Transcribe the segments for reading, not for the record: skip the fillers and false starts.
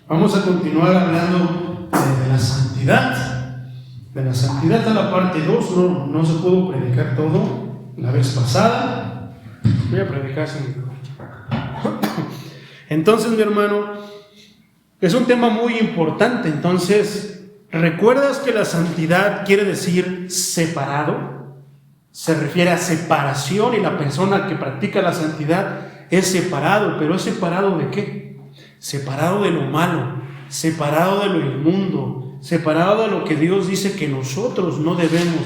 Vamos a continuar hablando de la santidad. De la santidad a la parte 2, no se pudo predicar todo la vez pasada. Voy a predicar sin micrófono. Entonces, mi hermano, es un tema muy importante. Entonces, ¿recuerdas que la santidad quiere decir separado? Se refiere a separación, y la persona que practica la santidad es separado. ¿Pero es separado de qué? Separado de lo malo, separado de lo inmundo, separado de lo que Dios dice que nosotros no debemos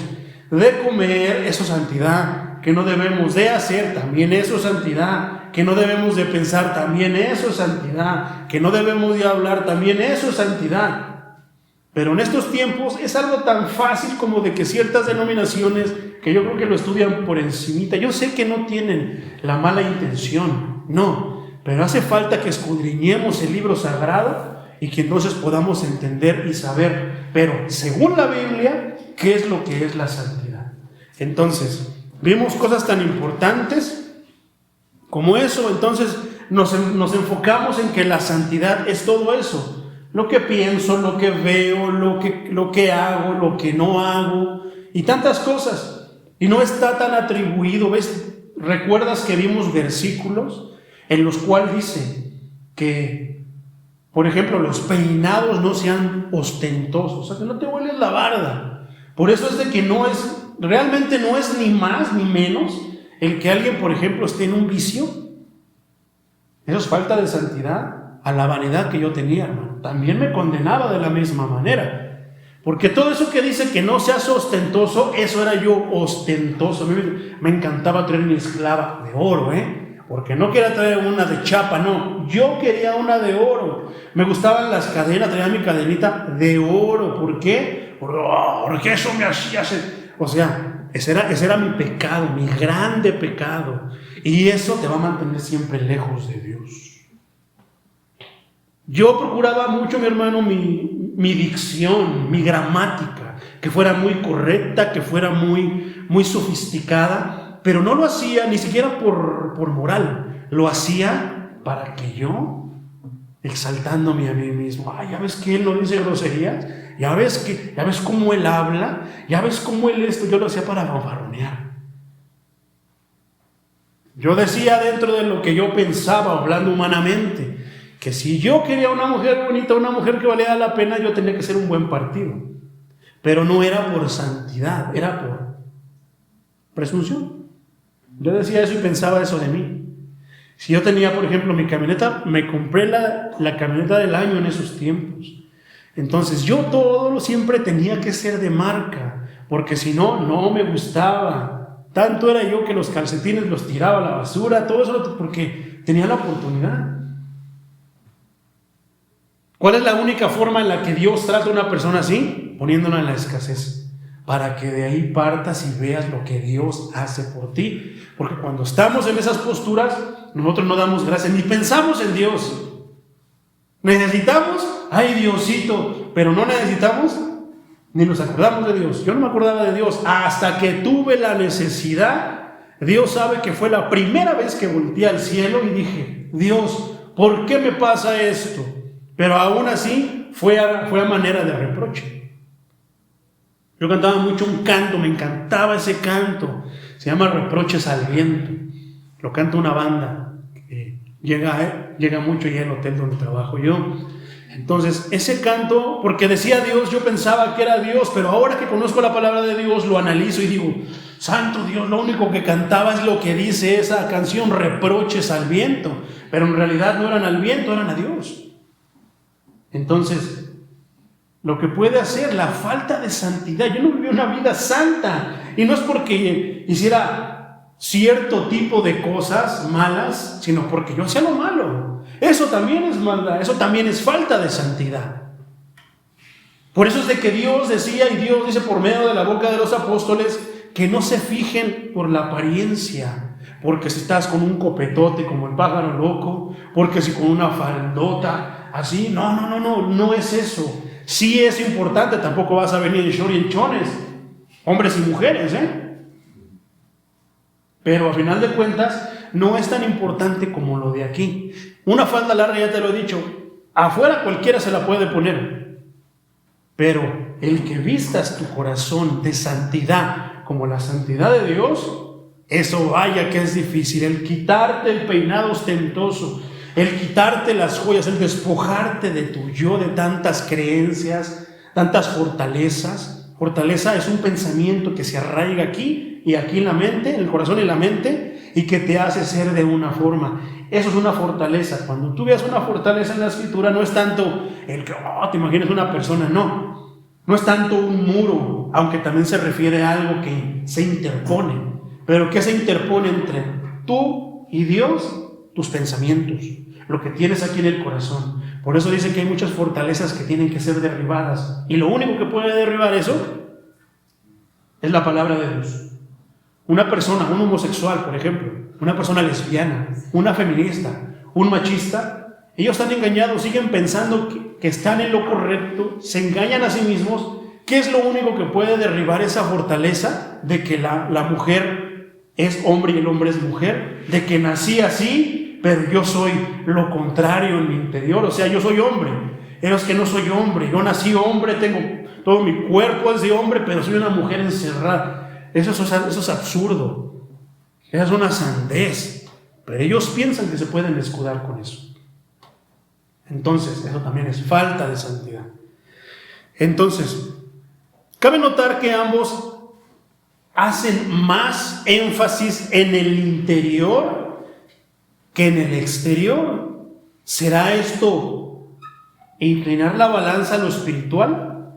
de comer, eso es santidad. Que no debemos de hacer, también eso es santidad. Que no debemos de pensar, también eso es santidad. Que no debemos de hablar, también eso es santidad. Pero en estos tiempos es algo tan fácil como de que ciertas denominaciones, que yo creo que lo estudian por encimita, yo sé que no tienen la mala intención, no, pero hace falta que escudriñemos el libro sagrado y que entonces podamos entender y saber, pero según la Biblia, ¿qué es lo que es la santidad? Entonces, vimos cosas tan importantes como eso. Entonces nos enfocamos en que la santidad es todo eso. Lo que pienso, lo que veo, lo que hago, lo que no hago, y tantas cosas. Y no está tan atribuido, ¿ves? ¿Recuerdas que vimos versículos en los cuales dice que, por ejemplo, los peinados no sean ostentosos? O sea, que no te hueles la barda. Por eso es de que realmente no es ni más ni menos el que alguien, por ejemplo, esté en un vicio. Eso es falta de santidad. A la vanidad que yo tenía, hermano, también me condenaba de la misma manera, porque todo eso que dice que no seas ostentoso, eso era yo, ostentoso. A mí me encantaba traer mi esclava de oro, porque no quería traer una de chapa, no, yo quería una de oro. Me gustaban las cadenas, traía mi cadenita de oro. ¿Por qué? Porque eso me hacía o sea, ese era mi pecado, mi grande pecado, y eso te va a mantener siempre lejos de Dios. Yo procuraba mucho, mi hermano, mi dicción, mi gramática, que fuera muy correcta, que fuera muy sofisticada, pero no lo hacía ni siquiera por moral, lo hacía para que yo, exaltándome a mí mismo, ya ves que él no dice groserías, ya ves cómo él habla, ya ves cómo él esto, yo lo hacía para fanfarronear. Yo decía dentro de lo que yo pensaba, hablando humanamente, que si yo quería una mujer bonita, una mujer que valiera la pena, yo tenía que ser un buen partido. Pero no era por santidad, era por presunción. Yo decía eso y pensaba eso de mí. Si yo tenía, por ejemplo, mi camioneta, me compré la camioneta del año en esos tiempos. Entonces yo todo siempre tenía que ser de marca, porque si no, no me gustaba. Tanto era yo que los calcetines los tiraba a la basura, todo eso porque tenía la oportunidad. ¿Cuál es la única forma en la que Dios trata a una persona así? Poniéndola en la escasez, para que de ahí partas y veas lo que Dios hace por ti. Porque cuando estamos en esas posturas, nosotros no damos gracias, ni pensamos en Dios. Necesitamos, ay Diosito, pero no necesitamos, ni nos acordamos de Dios. Yo no me acordaba de Dios hasta que tuve la necesidad. Dios sabe que fue la primera vez que volteé al cielo y dije, Dios, ¿por qué me pasa esto? Pero aún así fue a manera de reproche. Yo cantaba mucho un canto, me encantaba ese canto, se llama Reproches al Viento. Lo canta una banda que llega mucho y en el hotel donde trabajo yo. Entonces ese canto, porque decía Dios, yo pensaba que era Dios, pero ahora que conozco la palabra de Dios lo analizo y digo, santo Dios, lo único que cantaba es lo que dice esa canción, reproches al viento, pero en realidad no eran al viento, eran a Dios. Entonces, lo que puede hacer la falta de santidad, yo no viví una vida santa, y no es porque hiciera cierto tipo de cosas malas, sino porque yo hacía lo malo. Eso también es maldad, eso también es falta de santidad. Por eso es de que Dios decía, y Dios dice por medio de la boca de los apóstoles, que no se fijen por la apariencia, porque si estás con un copetote como el pájaro loco, porque si con una faldota así, no es eso. Sí es importante, tampoco vas a venir en short y en chones, hombres y mujeres, pero a final de cuentas no es tan importante como lo de aquí. Una falda larga, ya te lo he dicho, Afuera cualquiera se la puede poner, pero el que vistas tu corazón de santidad como la santidad de Dios, eso vaya que es difícil. El quitarte el peinado ostentoso, el quitarte las joyas, el despojarte de tu yo, de tantas creencias, tantas fortalezas. Fortaleza es un pensamiento que se arraiga aquí y aquí en la mente, en el corazón y en la mente, y que te hace ser de una forma. Eso es una fortaleza. Cuando tú veas una fortaleza en la Escritura, no es tanto el que te imaginas una persona, no es tanto un muro, aunque también se refiere a algo que se interpone. Pero ¿qué se interpone entre tú y Dios? Tus pensamientos, lo que tienes aquí en el corazón. Por eso dice que hay muchas fortalezas que tienen que ser derribadas. Y lo único que puede derribar eso es la palabra de Dios. Una persona, un homosexual, por ejemplo, una persona lesbiana, una feminista, un machista, ellos están engañados, siguen pensando que están en lo correcto, se engañan a sí mismos. ¿Qué es lo único que puede derribar esa fortaleza de que la mujer es hombre y el hombre es mujer? De que nací así, pero yo soy lo contrario en mi interior. O sea, yo soy hombre, es que no soy hombre. Yo nací hombre, tengo todo mi cuerpo es de hombre, pero soy una mujer encerrada. Eso es absurdo. Esa es una sandez. Pero ellos piensan que se pueden escudar con eso. Entonces, eso también es falta de santidad. Entonces, cabe notar que ambos hacen más énfasis en el interior que en el exterior. ¿Será esto inclinar la balanza a lo espiritual?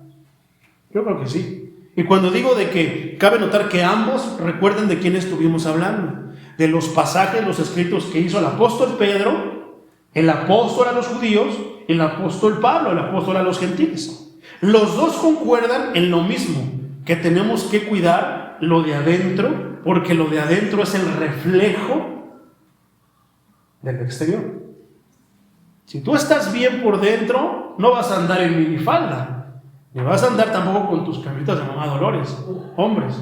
Yo creo que sí. Y cuando digo de que cabe notar que ambos, recuerden de quién estuvimos hablando, de los pasajes, los escritos que hizo el apóstol Pedro, el apóstol a los judíos, y el apóstol Pablo, el apóstol a los gentiles. Los dos concuerdan en lo mismo, que tenemos que cuidar lo de adentro, porque lo de adentro es el reflejo del exterior. Si tú estás bien por dentro, no vas a andar en minifalda, ni vas a andar tampoco con tus camisetas de mamá Dolores, hombres.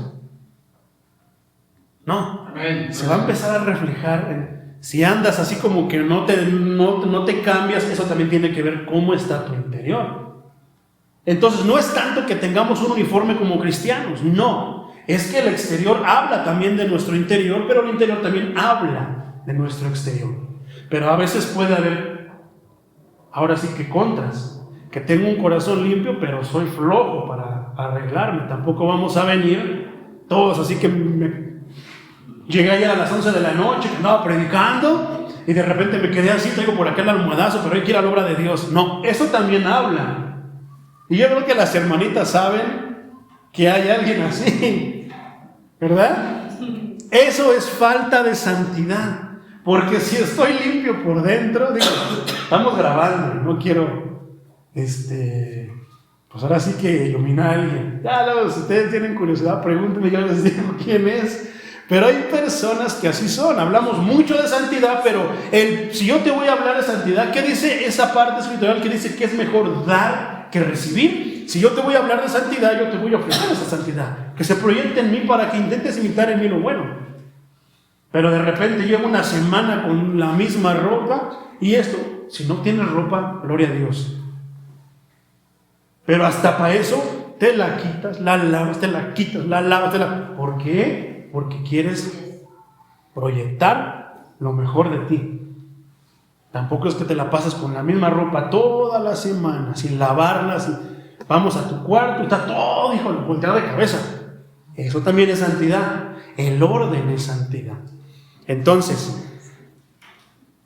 No, se va a empezar a reflejar si andas así como que no te cambias. Eso también tiene que ver cómo está tu interior. Entonces no es tanto que tengamos un uniforme como cristianos, no, es que el exterior habla también de nuestro interior, pero el interior también habla de nuestro exterior. Pero a veces puede haber, ahora sí que contras, que tengo un corazón limpio, pero soy flojo para arreglarme. Tampoco vamos a venir todos así que llegué ayer a las 11 de la noche, que andaba predicando, y de repente me quedé así, traigo por acá el almohadazo, pero hay que ir a la obra de Dios. No, eso también habla. Y yo creo que las hermanitas saben que hay alguien así, ¿verdad? Eso es falta de santidad. Porque si estoy limpio por dentro, digo, estamos grabando, no quiero, pues ahora sí que iluminar a alguien. Ya luego, si ustedes tienen curiosidad, pregúntenme, yo les digo quién es. Pero hay personas que así son. Hablamos mucho de santidad, pero si yo te voy a hablar de santidad, ¿qué dice esa parte espiritual que dice que es mejor dar que recibir? Si yo te voy a hablar de santidad, yo te voy a ofrecer esa santidad, que se proyecte en mí para que intentes imitar en mí lo bueno. Pero de repente llevo una semana con la misma ropa, y esto, si no tienes ropa, gloria a Dios. Pero hasta para eso te la quitas, la lavas, te la quitas, la lavas, ¿por qué? Porque quieres proyectar lo mejor de ti. Tampoco es que te la pases con la misma ropa toda la semana, sin lavarla, vamos a tu cuarto y está todo, híjole, volteado de cabeza. Eso también es santidad. El orden es santidad. Entonces,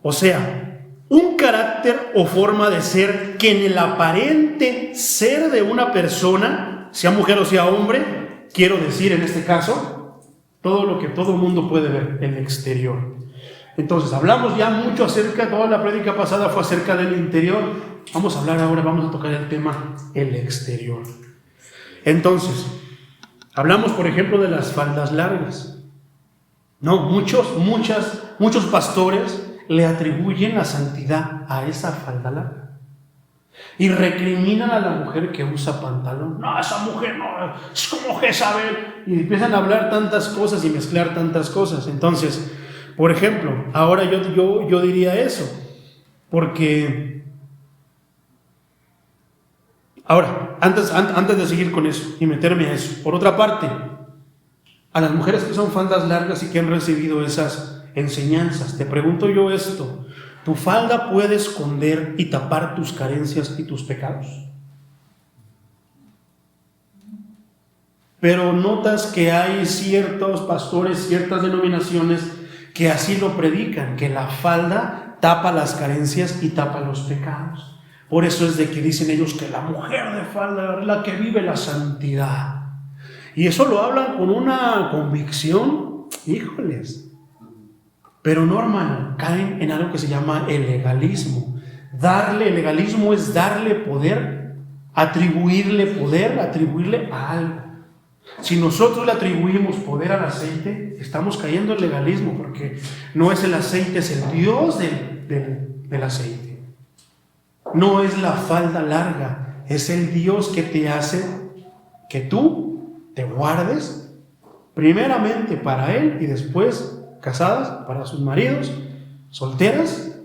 o sea, un carácter o forma de ser que en el aparente ser de una persona, sea mujer o sea hombre, quiero decir en este caso, todo lo que todo el mundo puede ver, el exterior. Entonces, hablamos ya mucho acerca, toda la prédica pasada fue acerca del interior. Vamos a hablar ahora, vamos a tocar el tema, el exterior. Entonces, hablamos, por ejemplo, de las faldas largas. No, muchos pastores le atribuyen la santidad a esa falda larga. Y recriminan a la mujer que usa pantalón. No, esa mujer no, es como Jezabel. Y empiezan a hablar tantas cosas y mezclar tantas cosas. Entonces, por ejemplo, ahora yo diría eso, porque Ahora, antes de seguir con eso y meterme a eso, por otra parte, a las mujeres que usan faldas largas y que han recibido esas enseñanzas, te pregunto yo esto: ¿tu falda puede esconder y tapar tus carencias y tus pecados? Pero notas que hay ciertos pastores, ciertas denominaciones que así lo predican, que la falda tapa las carencias y tapa los pecados. Por eso es de que dicen ellos que la mujer de falda es la que vive la santidad. Y eso lo hablan con una convicción, híjoles. Pero no, hermano, caen en algo que se llama el legalismo. El legalismo es darle poder, atribuirle a algo. Si nosotros le atribuimos poder al aceite, estamos cayendo en legalismo, porque no es el aceite, es el Dios del aceite. No es la falda larga, es el Dios que te hace que tú te guardes primeramente para Él y después casadas para sus maridos, solteras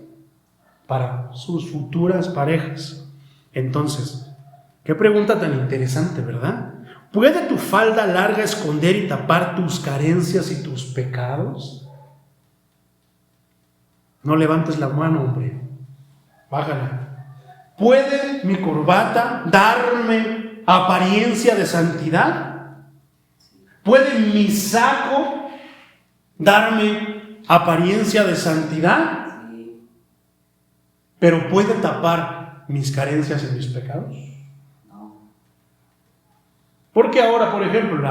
para sus futuras parejas. Entonces, qué pregunta tan interesante, ¿verdad? ¿Puede tu falda larga esconder y tapar tus carencias y tus pecados? No levantes la mano, hombre. Bájala. ¿Puede mi corbata darme apariencia de santidad? ¿Puede mi saco darme apariencia de santidad? ¿Pero puede tapar mis carencias y mis pecados? Porque ahora, por ejemplo,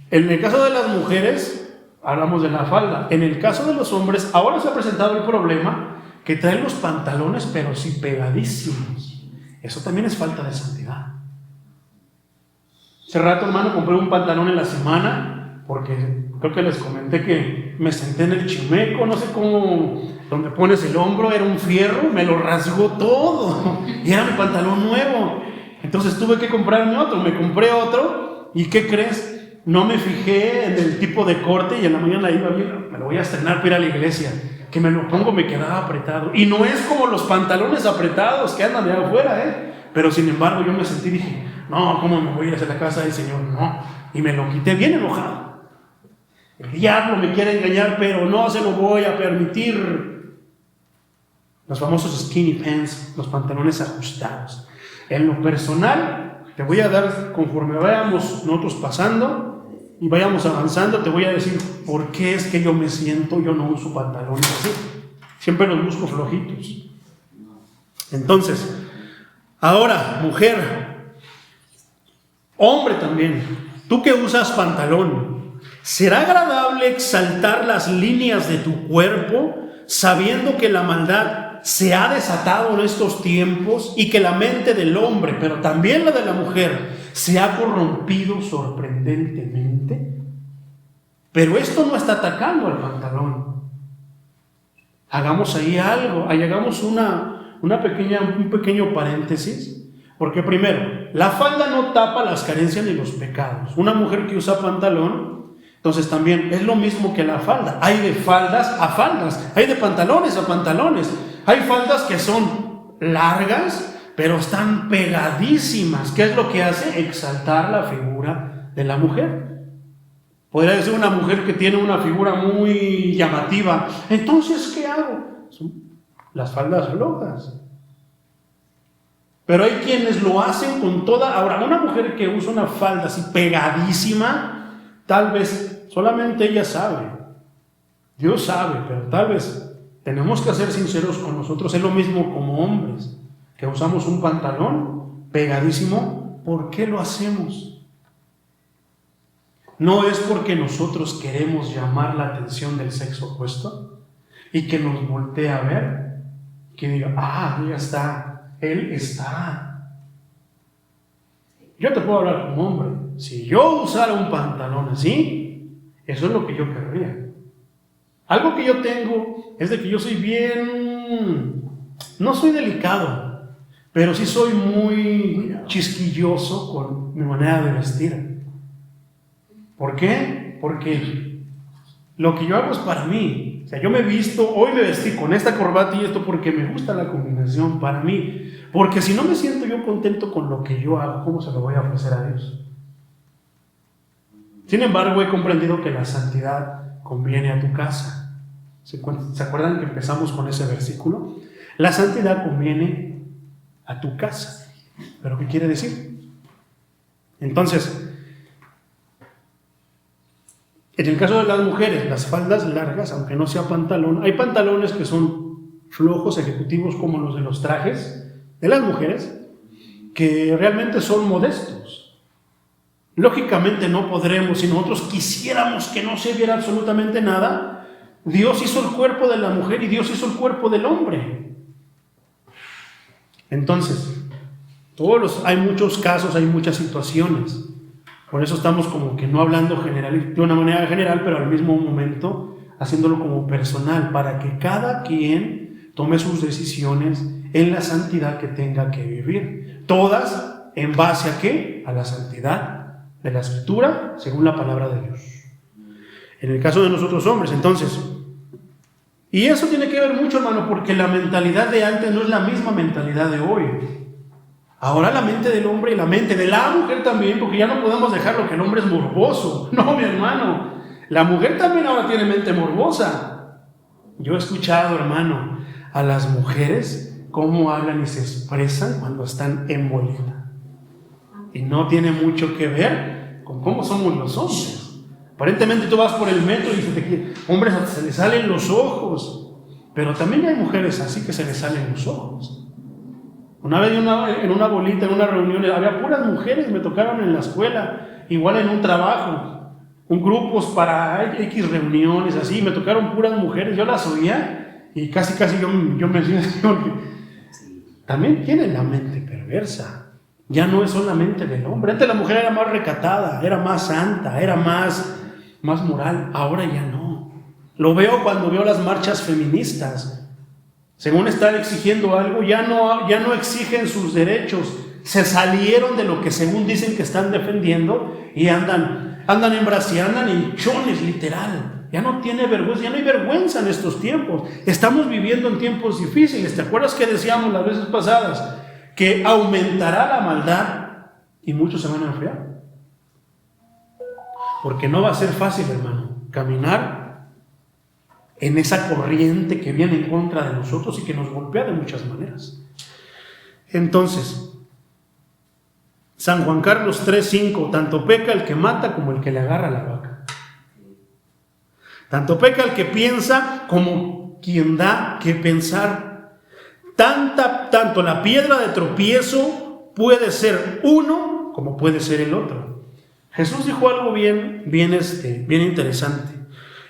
en el caso de las mujeres, hablamos de la falda. En el caso de los hombres, ahora se ha presentado el problema que traen los pantalones, pero sí pegadísimos. Eso también es falta de santidad. Hace rato, hermano, compré un pantalón en la semana, porque creo que les comenté que me senté en el chimeco, no sé cómo, donde pones el hombro, era un fierro, me lo rasgó todo, y era mi pantalón nuevo. Entonces tuve que comprarme otro, me compré otro, ¿y qué crees? No me fijé en el tipo de corte y en la mañana iba bien, me lo voy a estrenar para ir a la iglesia, que me lo pongo, me quedaba apretado, y no es como los pantalones apretados que andan de afuera, pero sin embargo yo me sentí y dije, no, ¿cómo me voy a ir hacia la casa del Señor? No, y me lo quité bien enojado. El diablo me quiere engañar, pero no se lo voy a permitir. Los famosos skinny pants, los pantalones ajustados. En lo personal, te voy a dar, conforme vayamos nosotros pasando y vayamos avanzando, te voy a decir por qué es que yo no uso pantalones así. Siempre los busco flojitos. Entonces, ahora, mujer, hombre también, tú que usas pantalón, ¿será agradable exaltar las líneas de tu cuerpo sabiendo que la maldad se ha desatado en estos tiempos y que la mente del hombre, pero también la de la mujer, se ha corrompido sorprendentemente? Pero esto no está atacando al pantalón. Hagamos ahí algo, hagamos un pequeño paréntesis, porque primero, la falda no tapa las carencias ni los pecados. Una mujer que usa pantalón, entonces también es lo mismo que la falda. Hay de faldas a faldas, hay de pantalones a pantalones. Hay faldas que son largas, pero están pegadísimas. ¿Qué es lo que hace? Exaltar la figura de la mujer. Podría decir una mujer que tiene una figura muy llamativa. Entonces, ¿qué hago? Son las faldas flojas. Pero hay quienes lo hacen con toda... Ahora, una mujer que usa una falda así pegadísima, tal vez solamente ella sabe. Dios sabe, pero tal vez... Tenemos que ser sinceros con nosotros. Es lo mismo como hombres, que usamos un pantalón pegadísimo. ¿Por qué lo hacemos? No es porque nosotros queremos llamar la atención del sexo opuesto y que nos voltee a ver, que diga, ella está, él está. Yo te puedo hablar como hombre. Si yo usara un pantalón así, eso es lo que yo querría. Algo que yo tengo es de que yo soy no soy delicado, pero sí soy muy chisquilloso con mi manera de vestir. ¿Por qué? Porque lo que yo hago es para mí. O sea, yo me visto, hoy me vestí con esta corbata y esto porque me gusta la combinación para mí. Porque si no me siento yo contento con lo que yo hago, ¿cómo se lo voy a ofrecer a Dios? Sin embargo, he comprendido que la santidad conviene a tu casa. ¿Se acuerdan que empezamos con ese versículo? La santidad conviene a tu casa. ¿Pero qué quiere decir? Entonces, en el caso de las mujeres, las faldas largas, aunque no sea pantalón, hay pantalones que son flojos, ejecutivos, como los de los trajes de las mujeres, que realmente son modestos. Lógicamente no podremos, si nosotros quisiéramos que no se viera absolutamente nada, Dios hizo el cuerpo de la mujer y Dios hizo el cuerpo del hombre. Entonces, hay muchos casos, hay muchas situaciones. Por eso estamos como que no hablando de una manera general, pero al mismo momento haciéndolo como personal, para que cada quien tome sus decisiones en la santidad que tenga que vivir. Todas en base a ¿qué? A la santidad de la Escritura, según la palabra de Dios. En el caso de nosotros hombres, entonces, y eso tiene que ver mucho, hermano, porque la mentalidad de antes no es la misma mentalidad de hoy. Ahora la mente del hombre y la mente de la mujer también, porque ya no podemos dejarlo que el hombre es morboso. No, mi hermano, la mujer también ahora tiene mente morbosa. Yo he escuchado, hermano, a las mujeres cómo hablan y se expresan cuando están en bolita. Y no tiene mucho que ver con cómo somos los hombres. Aparentemente tú vas por el metro y hombres, se les salen los ojos. Pero también hay mujeres así que se les salen los ojos. Una vez en una bolita, en una reunión, había puras mujeres, me tocaron en la escuela, igual en un trabajo, grupos para X reuniones, así, me tocaron puras mujeres, yo las oía y casi yo me decía, también tienen la mente perversa, ya no es solamente del hombre. Antes la mujer era más recatada, era más santa, era más moral, ahora ya no. Lo veo cuando veo las marchas feministas. Según están exigiendo algo, ya no exigen sus derechos, se salieron de lo que según dicen que están defendiendo y andan en brasier, andan en chones, literal. Ya no tiene vergüenza, ya no hay vergüenza en estos tiempos. Estamos viviendo en tiempos difíciles. ¿Te acuerdas que decíamos las veces pasadas que aumentará la maldad y muchos se van a enfriar? Porque no va a ser fácil, hermano, caminar en esa corriente que viene en contra de nosotros y que nos golpea de muchas maneras. Entonces, San Juan Carlos 3:5, tanto peca el que mata como el que le agarra la vaca. Tanto peca el que piensa como quien da que pensar. Tanto la piedra de tropiezo puede ser uno como puede ser el otro. Jesús dijo algo bien interesante.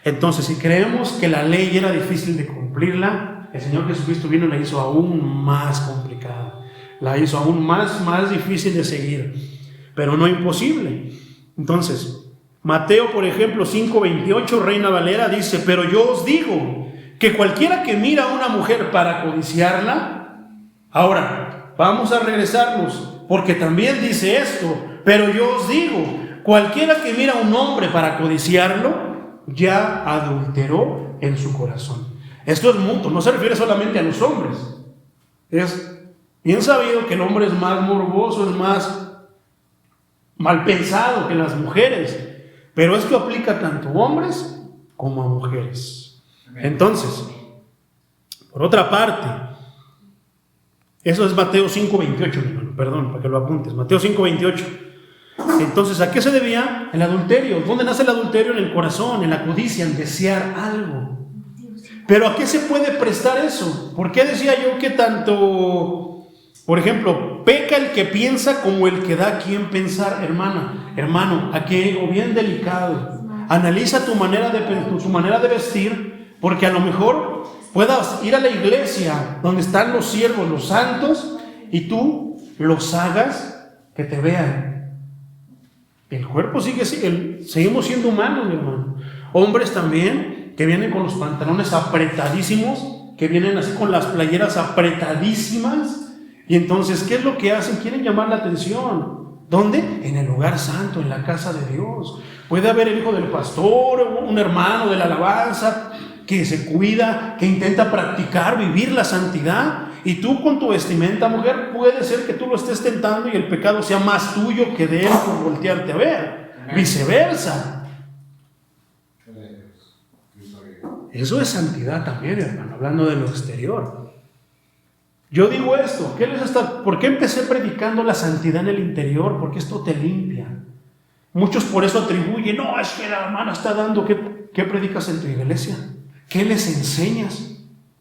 Entonces, si creemos que la ley era difícil de cumplirla, el Señor Jesucristo vino y la hizo aún más complicada, la hizo aún más difícil de seguir, pero no imposible. Entonces, Mateo, por ejemplo, 5:28, Reina Valera, dice: pero yo os digo que cualquiera que mira a una mujer para codiciarla, ahora, vamos a regresarnos, porque también dice esto, pero yo os digo, cualquiera que mira a un hombre para codiciarlo, ya adulteró en su corazón. Esto es mutuo, no se refiere solamente a los hombres. Es bien sabido que el hombre es más morboso, es más mal pensado que las mujeres, pero esto aplica tanto a hombres como a mujeres. Entonces, por otra parte, eso es Mateo 5:28, mi hermano, perdón, para que lo apuntes, Mateo 5:28. Entonces, ¿a qué se debía el adulterio? ¿Dónde nace el adulterio? En el corazón, en la codicia, en desear algo. Pero ¿a qué se puede prestar eso? ¿Por qué decía yo que tanto, por ejemplo, peca el que piensa como el que da a quien pensar? Hermano, aquí, o bien delicado, analiza tu manera de vestir, porque a lo mejor puedas ir a la iglesia donde están los siervos, los santos, y tú los hagas que te vean. El cuerpo seguimos siendo humanos, mi hermano. Hombres también que vienen con los pantalones apretadísimos, que vienen así con las playeras apretadísimas, y entonces, ¿qué es lo que hacen? Quieren llamar la atención. ¿Dónde? En el lugar santo, en la casa de Dios. Puede haber el hijo del pastor, un hermano de la alabanza, que se cuida, que intenta practicar, vivir la santidad, Y tú con tu vestimenta, mujer, puede ser que tú lo estés tentando y el pecado sea más tuyo que de él por voltearte a ver. Viceversa. Eso es santidad también, hermano, hablando de lo exterior. Yo digo esto, ¿por qué empecé predicando la santidad en el interior? Porque esto te limpia. Muchos por eso atribuyen, no, es que la hermana está dando, ¿qué predicas en tu iglesia? ¿Qué les enseñas?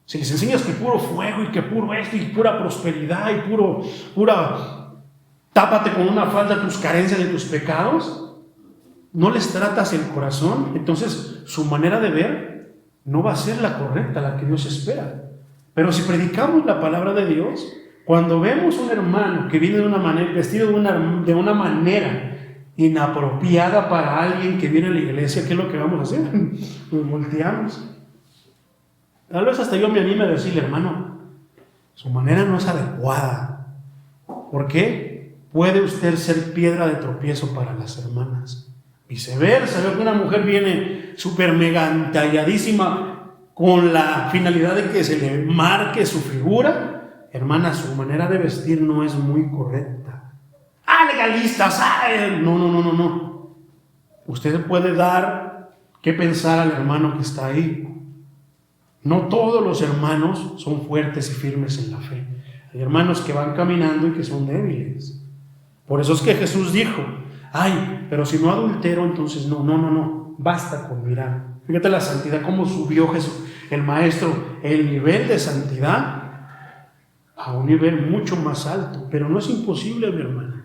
Si les enseñas que puro fuego y que puro esto y pura prosperidad y pura tápate con una falda tus carencias y tus pecados, no les tratas el corazón, entonces su manera de ver no va a ser la correcta, la que Dios espera. Pero si predicamos la palabra de Dios, cuando vemos un hermano que viene de una manera, vestido de una manera inapropiada para alguien que viene a la iglesia, ¿qué es lo que vamos a hacer? Nos volteamos. Tal vez hasta yo me anime a decirle, hermano, su manera no es adecuada. ¿Por qué? Puede usted ser piedra de tropiezo para las hermanas. Viceversa, veo que una mujer viene súper mega entalladísima con la finalidad de que se le marque su figura. Hermana, su manera de vestir no es muy correcta. Legalistas, no. Usted puede dar qué pensar al hermano que está ahí. No todos los hermanos son fuertes y firmes en la fe. Hay hermanos que van caminando y que son débiles. Por eso es que Jesús dijo, pero si no adultero, entonces no, basta con mirar. Fíjate la santidad, cómo subió Jesús, el Maestro, el nivel de santidad a un nivel mucho más alto. Pero no es imposible, mi hermana.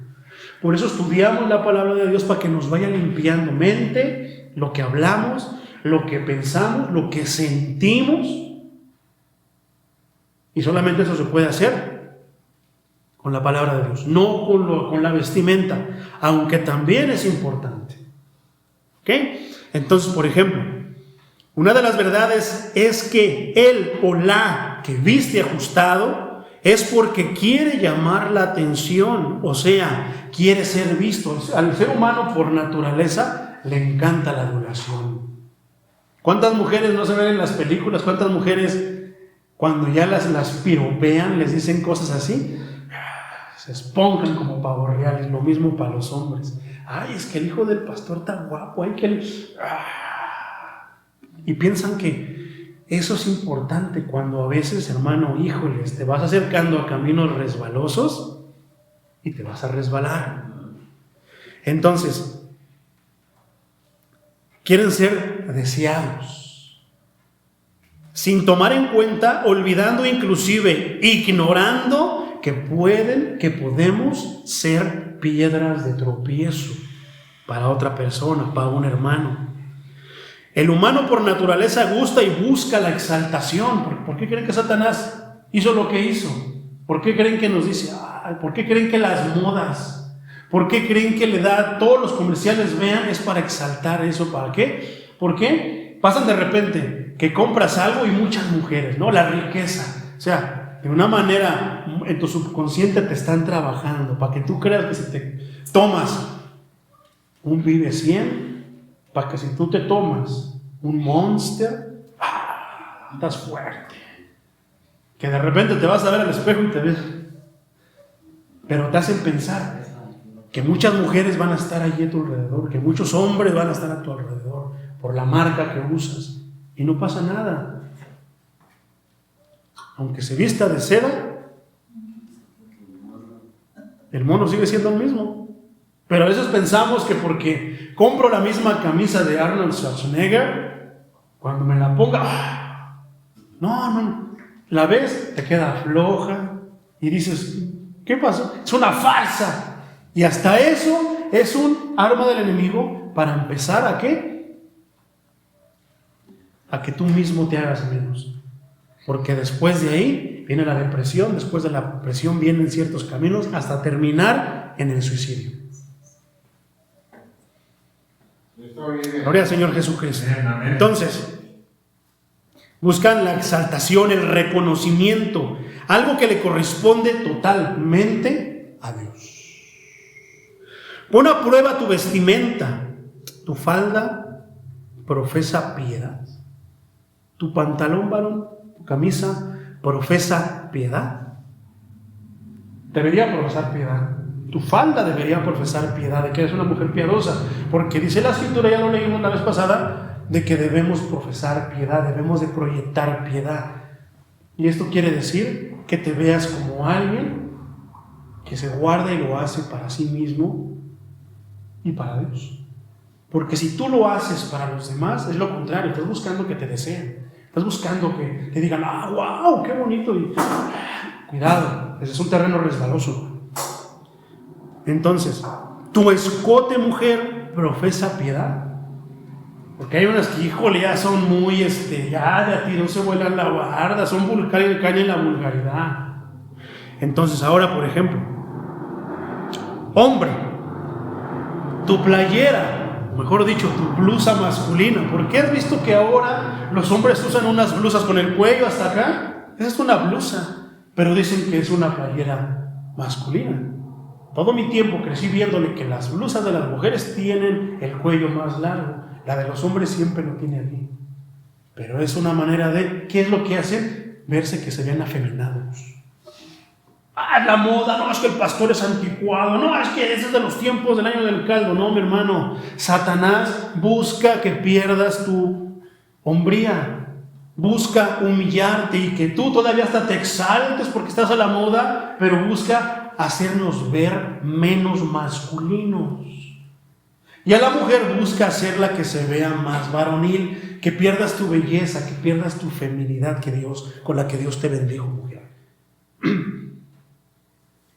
Por eso estudiamos la palabra de Dios para que nos vaya limpiando mente, lo que hablamos, lo que pensamos, lo que sentimos. Y solamente eso se puede hacer con la palabra de Dios, no con la vestimenta, aunque también es importante. ¿Ok? Entonces, por ejemplo, una de las verdades es que él o la que viste ajustado es porque quiere llamar la atención, o sea, quiere ser visto. Al ser humano por naturaleza le encanta la adulación. ¿Cuántas mujeres no se ven en las películas? ¿Cuántas mujeres cuando ya las piropean les dicen cosas así? Se esponjan como pavos reales. Lo mismo para los hombres. Es que el hijo del pastor está guapo. Y piensan que eso es importante cuando a veces, hermano, híjoles, te vas acercando a caminos resbalosos y te vas a resbalar. Entonces, quieren ser deseados, sin tomar en cuenta, olvidando inclusive, ignorando que podemos ser piedras de tropiezo para otra persona, para un hermano. El humano por naturaleza gusta y busca la exaltación. ¿Por qué creen que Satanás hizo lo que hizo? ¿Por qué creen que nos dice, por qué creen que las modas, por qué creen que le da todos los comerciales vean? Es para exaltar eso. ¿Para qué? ¿Por qué? Pasan de repente que compras algo y muchas mujeres, ¿no? La riqueza. O sea, de una manera en tu subconsciente te están trabajando para que tú creas que si te tomas un Vive 100, para que si tú te tomas un Monster, estás fuerte. Que de repente te vas a ver al espejo y te ves. Pero te hacen pensar que muchas mujeres van a estar allí a tu alrededor, que muchos hombres van a estar a tu alrededor por la marca que usas. Y no pasa nada. Aunque se vista de seda, el mono sigue siendo el mismo. Pero a veces pensamos que porque compro la misma camisa de Arnold Schwarzenegger, cuando me la ponga, no, la ves, te queda floja y dices, ¿qué pasó? Es una farsa. Y hasta eso es un arma del enemigo para empezar ¿a qué? A que tú mismo te hagas menos. Porque después de ahí viene la depresión, después de la depresión vienen ciertos caminos hasta terminar en el suicidio. Gloria al Señor Jesucristo. Entonces, buscan la exaltación, el reconocimiento, algo que le corresponde totalmente a Dios. Pon a prueba tu vestimenta. Tu falda profesa piedad. Tu pantalón, varón, tu camisa profesa piedad. debería profesar piedad. Tu falda debería profesar piedad, de que eres una mujer piadosa, porque dice la Escritura, ya lo leímos la vez pasada, de que debemos profesar piedad, debemos de proyectar piedad. Y esto quiere decir que te veas como alguien que se guarda y lo hace para sí mismo y para Dios. Porque si tú lo haces para los demás, es lo contrario, estás buscando que te deseen, estás buscando que te digan, wow, qué bonito, y cuidado, ese es un terreno resbaloso. Entonces, tu escote, mujer, profesa piedad. Porque hay unas que, híjole, ya son muy, ya de a ti no se vuelan la barda, son vulgares, caen en la vulgaridad. Entonces, ahora, por ejemplo, hombre, tu playera, o mejor dicho, tu blusa masculina. ¿Por qué has visto que ahora los hombres usan unas blusas con el cuello hasta acá? Esa es una blusa, pero dicen que es una playera masculina. Todo mi tiempo crecí viéndole que las blusas de las mujeres tienen el cuello más largo, la de los hombres siempre lo tiene aquí. Pero es una manera de, ¿qué es lo que hacen? Verse que se ven afeminados. La moda, no, es que el pastor es anticuado, no, es que ese es de los tiempos del año del caldo. No, mi hermano, Satanás busca que pierdas tu hombría, busca humillarte y que tú todavía hasta te exaltes porque estás a la moda, pero busca hacernos ver menos masculinos. Y a la mujer busca hacerla que se vea más varonil, que pierdas tu belleza, que pierdas tu feminidad con la que Dios te bendijo, mujer.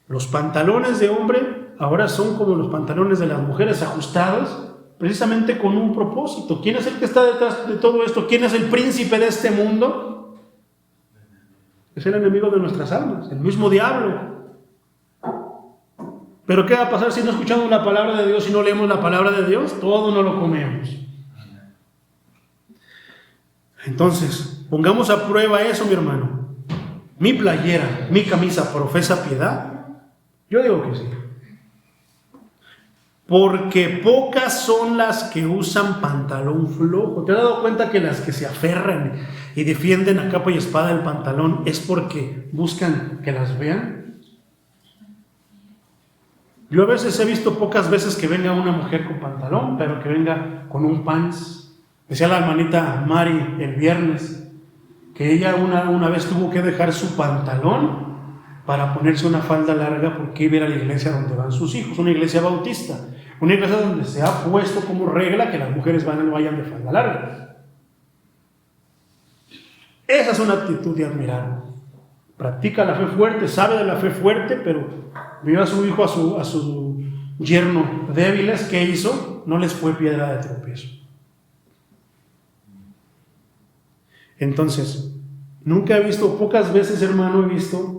Los pantalones de hombre ahora son como los pantalones de las mujeres, ajustados precisamente con un propósito. ¿Quién es el que está detrás de todo esto? ¿Quién es el príncipe de este mundo? Es el enemigo de nuestras almas, el mismo diablo. Pero ¿qué va a pasar si no escuchamos la palabra de Dios y no leemos la palabra de Dios? Todo no lo comemos. Entonces, pongamos a prueba eso, mi hermano. Mi playera, mi camisa profesa piedad. Yo digo que sí. Porque pocas son las que usan pantalón flojo. ¿Te has dado cuenta que las que se aferran y defienden a capa y espada el pantalón es porque buscan que las vean? Yo a veces he visto pocas veces que venga una mujer con pantalón, pero que venga con un pants. Decía la hermanita Mari el viernes que ella una vez tuvo que dejar su pantalón para ponerse una falda larga porque iba a ir a la iglesia donde van sus hijos, una iglesia bautista, una iglesia donde se ha puesto como regla que las mujeres vayan de falda larga. Esa es una actitud de admirar. Practica la fe fuerte, sabe de la fe fuerte, pero vio a su hijo, a su yerno débiles. ¿Qué hizo? No les fue piedra de tropiezo. Entonces, nunca he visto, pocas veces, hermano, he visto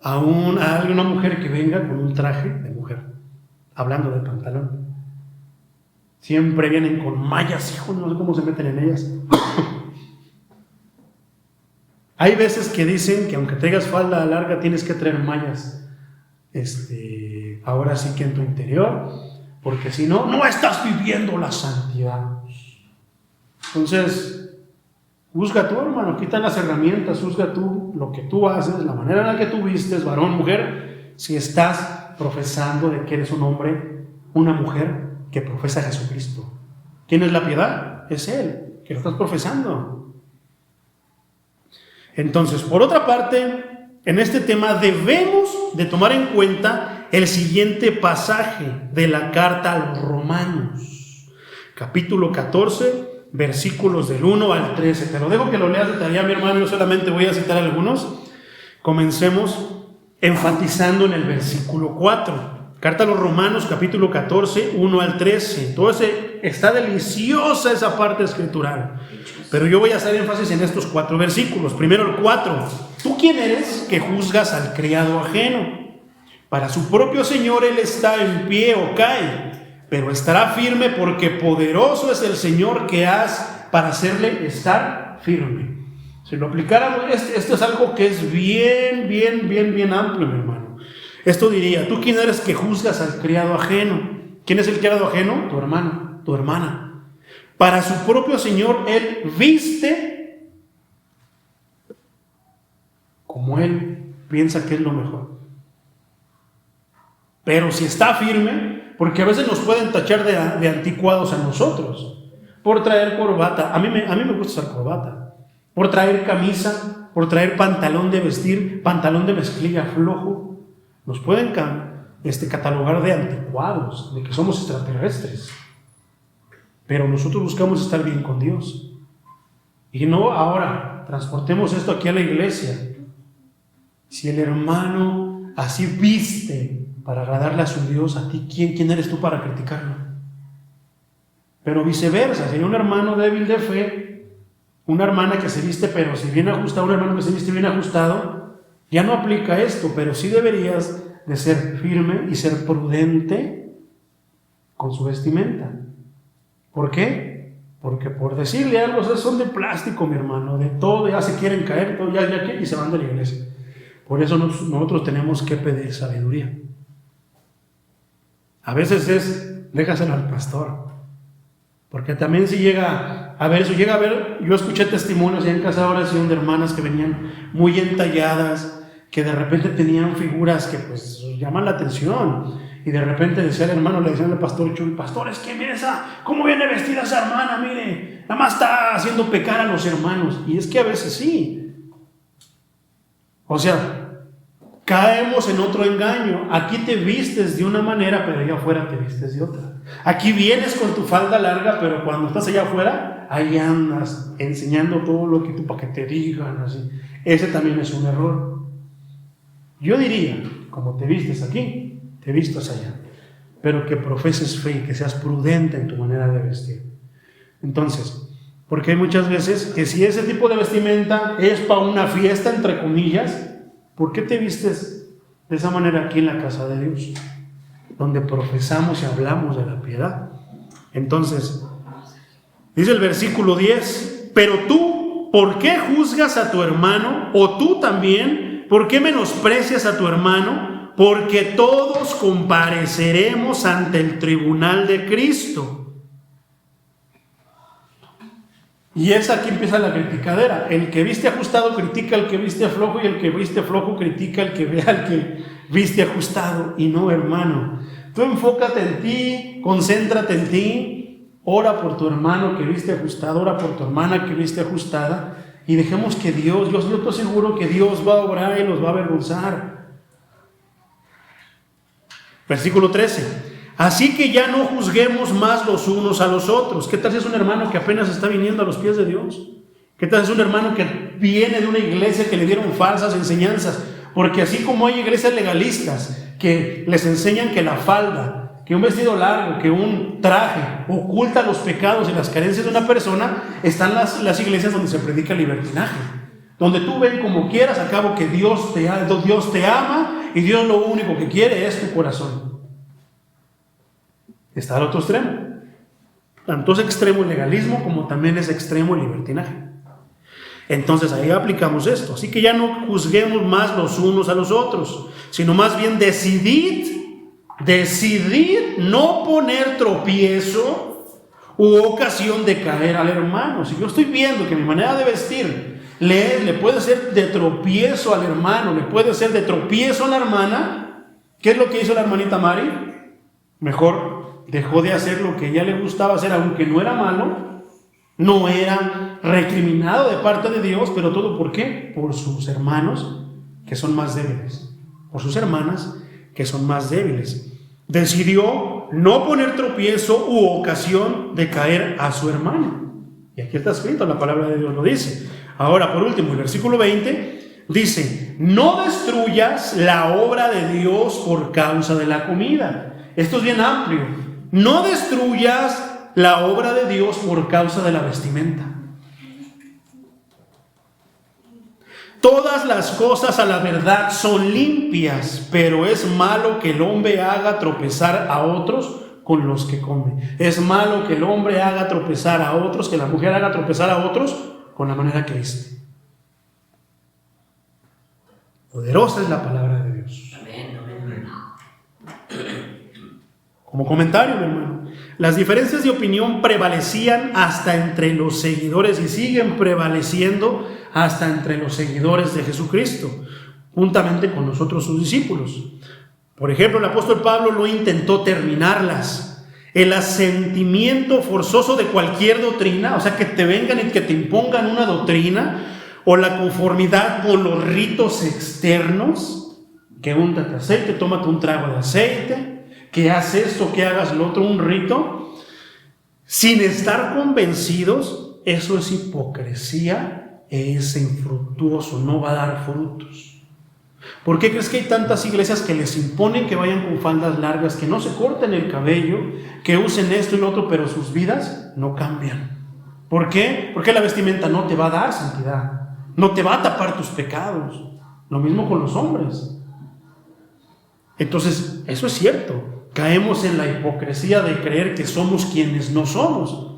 a una mujer que venga con un traje de mujer, hablando del pantalón. Siempre vienen con mallas, hijos, no sé cómo se meten en ellas. Hay veces que dicen que aunque tengas falda larga tienes que traer mallas, ahora sí que en tu interior, porque si no, no estás viviendo la santidad. Entonces, juzga tú, hermano, quita las herramientas, juzga tú lo que tú haces, la manera en la que tú vistes, varón, mujer, si estás profesando de que eres un hombre, una mujer que profesa a Jesucristo. ¿Quién es la piedad? Es Él, que lo estás profesando. Entonces, por otra parte, en este tema debemos de tomar en cuenta el siguiente pasaje de la carta a los Romanos, capítulo 14, versículos del 1 al 13. Te lo dejo que lo leas de tarea, mi hermano, yo solamente voy a citar algunos. Comencemos enfatizando en el versículo 4. Carta a los Romanos, capítulo 14, 1 al 13. Entonces, está deliciosa esa parte escritural. Pero yo voy a hacer énfasis en estos 4 versículos. Primero el 4. ¿Tú quién eres que juzgas al criado ajeno? Para su propio Señor él está en pie o cae, pero estará firme porque poderoso es el Señor que has para hacerle estar firme. Si lo aplicáramos, esto es algo que es bien amplio, mi hermano. Esto diría, ¿tú quién eres que juzgas al criado ajeno? ¿Quién es el criado ajeno? Tu hermano, tu hermana. Para su propio Señor, Él viste como Él piensa que es lo mejor. Pero si está firme, porque a veces nos pueden tachar de anticuados a nosotros, por traer corbata. A mí me gusta usar corbata. Por traer camisa, por traer pantalón de vestir, pantalón de mezclilla flojo. Nos pueden catalogar de anticuados, de que somos extraterrestres. Pero nosotros buscamos estar bien con Dios. Y no ahora, transportemos esto aquí a la iglesia. Si el hermano así viste para agradarle a su Dios, a ti, ¿quién eres tú para criticarlo? Pero viceversa, si hay un hermano débil de fe, una hermana que se viste pero si bien ajustado, un hermano que se viste bien ajustado, ya no aplica esto, pero sí deberías de ser firme y ser prudente con su vestimenta. ¿Por qué? Porque por decirle algo, son de plástico, mi hermano, de todo, ya se quieren caer, todo, ya y se van de la iglesia. Por eso nosotros tenemos que pedir sabiduría. A veces déjaselo al pastor, porque también si llega a ver, yo escuché testimonios ya en casa de oración de hermanas que venían muy entalladas, que de repente tenían figuras que pues llaman la atención, y de repente le decían al pastor Chuy, pastor, es que mire cómo viene vestida esa hermana, mire, nada más está haciendo pecar a los hermanos. Y es que a veces sí, o sea, caemos en otro engaño. Aquí te vistes de una manera, pero allá afuera te vistes de otra. Aquí vienes con tu falda larga, pero cuando estás allá afuera, ahí andas enseñando todo lo que tú, para que te digan así. Ese también es un error. Yo diría, como te vistes aquí, te vistas allá, pero que profeses fe y que seas prudente en tu manera de vestir. Entonces, porque hay muchas veces que si ese tipo de vestimenta es para una fiesta, entre comillas, ¿por qué te vistes de esa manera aquí en la casa de Dios, donde profesamos y hablamos de la piedad? Entonces, dice el versículo 10, pero tú, ¿por qué juzgas a tu hermano? O tú también, ¿por qué menosprecias a tu hermano? Porque todos compareceremos ante el tribunal de Cristo. Y es aquí empieza la criticadera. El que viste ajustado critica al que viste flojo, y el que viste flojo critica al que ve al que viste ajustado. Y no, hermano, tú enfócate en ti, concéntrate en ti, ora por tu hermano que viste ajustado, ora por tu hermana que viste ajustada, y dejemos que Dios, yo estoy seguro que Dios va a obrar y los va a avergonzar. Versículo 13. Así que ya no juzguemos más los unos a los otros. ¿Qué tal si es un hermano que apenas está viniendo a los pies de Dios? ¿Qué tal si es un hermano que viene de una iglesia que le dieron falsas enseñanzas? Porque así como hay iglesias legalistas que les enseñan que la falda, que un vestido largo, que un traje oculta los pecados y las carencias de una persona, están las iglesias donde se predica el libertinaje, donde tú ven como quieras, a cabo que Dios te ama y Dios lo único que quiere es tu corazón. Está al otro extremo. Tanto es extremo el legalismo como también es extremo el libertinaje. Entonces ahí aplicamos esto. Así que ya no juzguemos más los unos a los otros, sino más bien decidid no poner tropiezo u ocasión de caer al hermano. Si yo estoy viendo que mi manera de vestir le puede ser de tropiezo al hermano, le puede ser de tropiezo a la hermana, ¿qué es lo que hizo la hermanita Mari? Mejor dejó de hacer lo que a ella le gustaba hacer, aunque no era malo, no era recriminado de parte de Dios, pero todo ¿por qué? Por sus hermanos que son más débiles, por sus hermanas que son más débiles. Decidió no poner tropiezo u ocasión de caer a su hermano. Y aquí está escrito, la palabra de Dios lo dice. Ahora, por último, el versículo 20 dice: no destruyas la obra de Dios por causa de la comida. Esto es bien amplio. No destruyas la obra de Dios por causa de la vestimenta. Todas las cosas a la verdad son limpias, pero es malo que el hombre haga tropezar a otros con los que come. Es malo que el hombre haga tropezar a otros, que la mujer haga tropezar a otros con la manera que viste. Poderosa es la palabra de Dios. Como comentario, mi hermano, las diferencias de opinión prevalecían hasta entre los seguidores y siguen prevaleciendo hasta entre los seguidores de Jesucristo. juntamente con nosotros sus discípulos. Por ejemplo, el apóstol Pablo no intentó terminarlas. El asentimiento forzoso de cualquier doctrina, o sea, que te vengan y que te impongan una doctrina, o la conformidad con los ritos externos, que úntate aceite, tómate un trago de aceite, que haz esto, que hagas lo otro, un rito, sin estar convencidos, eso es hipocresía, es infructuoso, no va a dar frutos. ¿Por qué crees que hay tantas iglesias que les imponen que vayan con faldas largas, que no se corten el cabello, que usen esto y lo otro, pero sus vidas no cambian? ¿Por qué? Porque la vestimenta no te va a dar santidad, no te va a tapar tus pecados. Lo mismo con los hombres. Entonces, eso es cierto. Caemos en la hipocresía de creer que somos quienes no somos.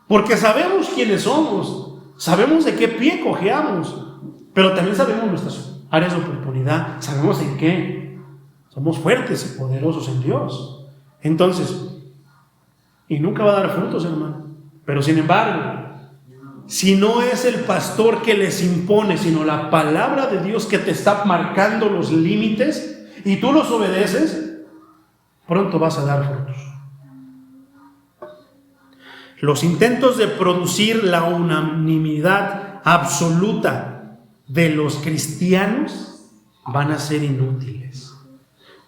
Porque sabemos quiénes somos, sabemos de qué pie cojeamos, pero también sabemos nuestras áreas de oportunidad, sabemos en qué somos fuertes y poderosos en Dios. Entonces, y nunca va a dar frutos, hermano. Pero sin embargo, si no es el pastor que les impone, sino la palabra de Dios que te está marcando los límites y tú los obedeces, pronto vas a dar frutos. Los intentos de producir la unanimidad absoluta de los cristianos van a ser inútiles.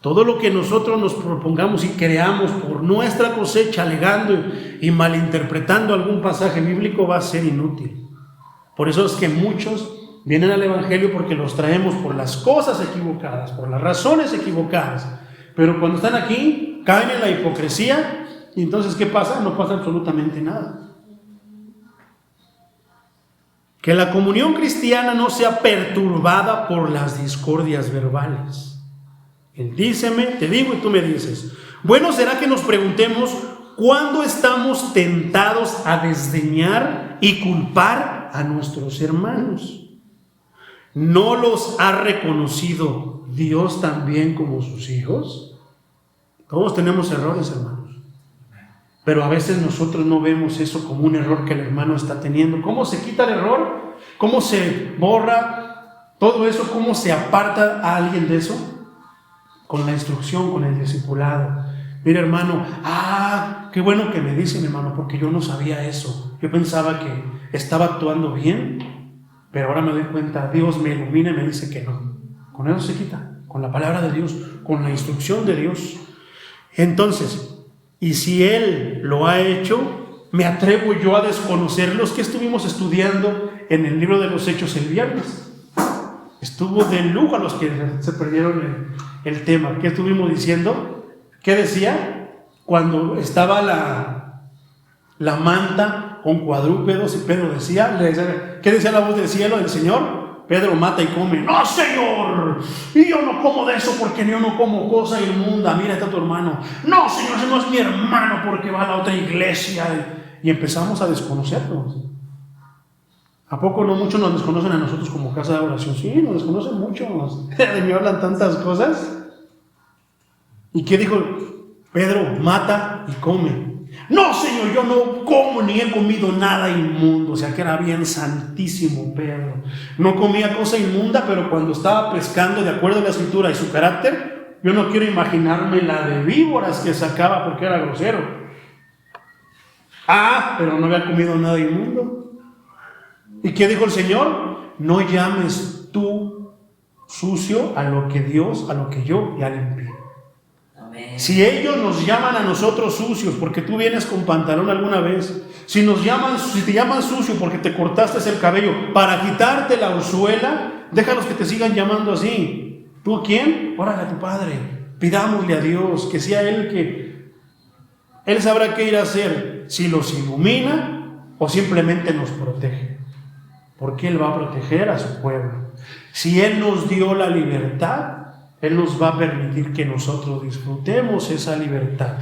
Todo lo que nosotros nos propongamos y creamos por nuestra cosecha, alegando y malinterpretando algún pasaje bíblico, va a ser inútil. Por eso es que muchos vienen al Evangelio porque los traemos por las cosas equivocadas, por las razones equivocadas. Pero cuando están aquí, caen en la hipocresía y entonces, ¿qué pasa? No pasa absolutamente nada. Que la comunión cristiana no sea perturbada por las discordias verbales. Él díceme, te digo y tú me dices. Bueno será que nos preguntemos cuándo estamos tentados a desdeñar y culpar a nuestros hermanos. ¿No los ha reconocido Dios también como sus hijos? Todos tenemos errores, hermanos. Pero a veces nosotros no vemos eso como un error que el hermano está teniendo. ¿Cómo se quita el error? ¿Cómo se borra todo eso? ¿Cómo se aparta a alguien de eso? Con la instrucción, con el discipulado. Mira, hermano, qué bueno que me dicen, hermano, porque yo no sabía eso. Yo pensaba que estaba actuando bien, pero ahora me doy cuenta, Dios me ilumina y me dice que no. Con eso se quita, con la palabra de Dios, con la instrucción de Dios. Entonces, y si Él lo ha hecho, me atrevo yo a desconocer los que estuvimos estudiando en el libro de los Hechos el viernes. Estuvo de lujo a los que se perdieron el tema. ¿Qué estuvimos diciendo? ¿Qué decía? Cuando estaba la manta con cuadrúpedos y Pedro decía, ¿qué decía la voz del cielo del Señor? Pedro mata y come. ¡No, Señor! Y yo no como de eso porque yo no como cosa inmunda. Mira, está tu hermano. No, Señor, ese no es mi hermano porque va a la otra iglesia. Y empezamos a desconocernos. ¿A poco no muchos nos desconocen a nosotros como casa de oración? Sí, nos desconocen muchos. De mí hablan tantas cosas. ¿Y qué dijo Pedro? Mata y come. No, Señor, yo no como ni he comido nada inmundo. O sea que era bien santísimo Pedro. No comía cosa inmunda, pero cuando estaba pescando de acuerdo a la escritura y su carácter, yo no quiero imaginarme la de víboras que sacaba porque era grosero. Pero no había comido nada inmundo. ¿Y qué dijo el Señor? No llames tú sucio a lo que Dios, a lo que yo ya limpié. Amén. Si ellos nos llaman a nosotros sucios porque tú vienes con pantalón alguna vez, si te llaman sucio porque te cortaste el cabello para quitarte la orzuela, déjalos que te sigan llamando así. ¿Tú a quién? Órale a tu Padre. Pidámosle a Dios que sea Él que Él sabrá qué ir a hacer, si los ilumina o simplemente nos protege. Porque Él va a proteger a su pueblo. Si Él nos dio la libertad, Él nos va a permitir que nosotros disfrutemos esa libertad.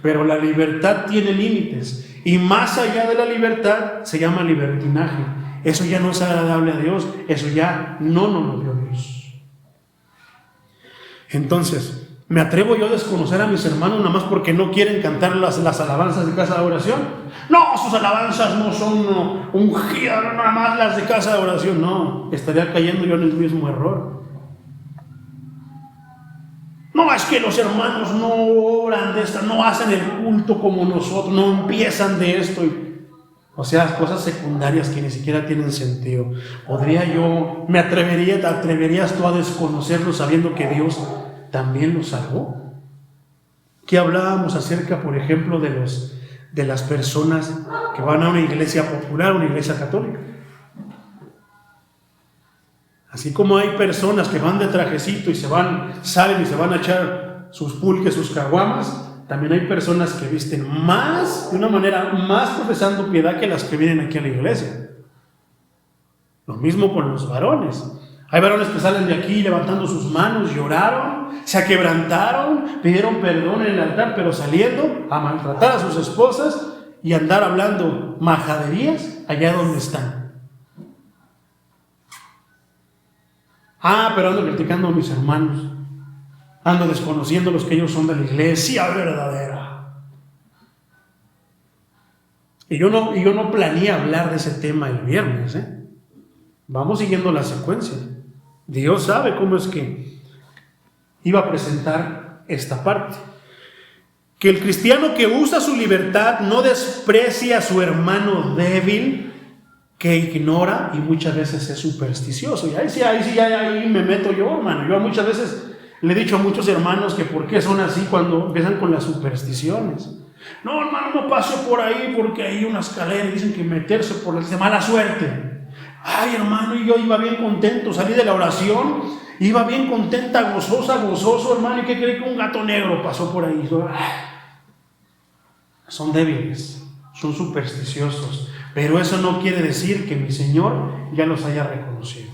Pero la libertad tiene límites. Y más allá de la libertad se llama libertinaje. Eso ya no es agradable a Dios. Eso ya no nos lo dio Dios. Entonces, ¿me atrevo yo a desconocer a mis hermanos nada más porque no quieren cantar las alabanzas de casa de oración? No, sus alabanzas no son ungidas, nada más las de casa de oración. No, estaría cayendo yo en el mismo error. No, es que los hermanos no oran de esto, no hacen el culto como nosotros, no empiezan de esto. O sea, cosas secundarias que ni siquiera tienen sentido. ¿Te atreverías tú a desconocerlo sabiendo que Dios también los salvó? ¿Qué hablábamos acerca, por ejemplo, de las personas que van a una iglesia popular, una iglesia católica? Así como hay personas que van de trajecito y salen y se van a echar sus pulques, sus caguamas, también hay personas que visten de una manera más profesando piedad que las que vienen aquí a la iglesia. Lo mismo con los varones. Hay varones que salen de aquí levantando sus manos, lloraron, se aquebrantaron, pidieron perdón en el altar, pero saliendo a maltratar a sus esposas y andar hablando majaderías allá donde están. Pero ando criticando a mis hermanos, ando desconociendo los que ellos son de la iglesia verdadera. Y yo no planeé hablar de ese tema el viernes, Vamos siguiendo la secuencia. Dios sabe cómo es que iba a presentar esta parte. Que el cristiano que usa su libertad no desprecia a su hermano débil, que ignora y muchas veces es supersticioso. Y ahí me meto yo, hermano. Yo muchas veces le he dicho a muchos hermanos que por qué son así cuando empiezan con las supersticiones. No, hermano, no pase por ahí porque hay una escalera y dicen que meterse por es de mala suerte. Ay, hermano, y yo iba bien contento, salí de la oración, iba bien contenta, gozoso, hermano, ¿y qué cree que un gato negro pasó por ahí? Son débiles, son supersticiosos, pero eso no quiere decir que mi Señor ya los haya reconocido,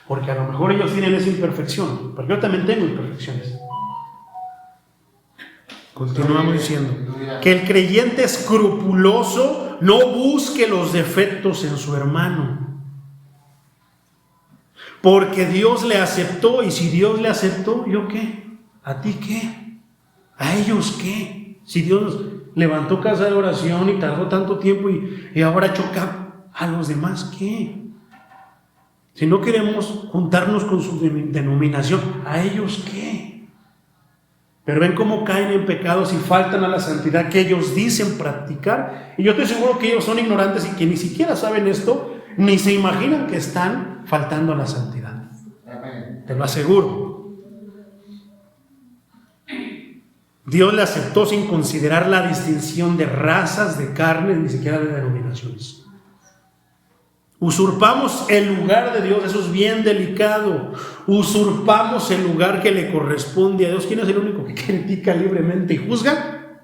porque a lo mejor ellos tienen esa imperfección, porque yo también tengo imperfecciones. Continuamos diciendo que el creyente escrupuloso no busque los defectos en su hermano, porque Dios le aceptó, y si Dios le aceptó, ¿yo qué? ¿A ti qué? ¿A ellos qué? Si Dios levantó casa de oración y tardó tanto tiempo y ahora choca a los demás, ¿qué? Si no queremos juntarnos con su denominación, ¿a ellos qué? Pero ven cómo caen en pecados y faltan a la santidad que ellos dicen practicar. Y yo estoy seguro que ellos son ignorantes y que ni siquiera saben esto, ni se imaginan que están faltando a la santidad. Te lo aseguro. Dios le aceptó sin considerar la distinción de razas, de carnes, ni siquiera de denominaciones. Usurpamos el lugar de Dios, eso es bien delicado. Usurpamos el lugar que le corresponde a Dios. ¿Quién es el único que critica libremente y juzga?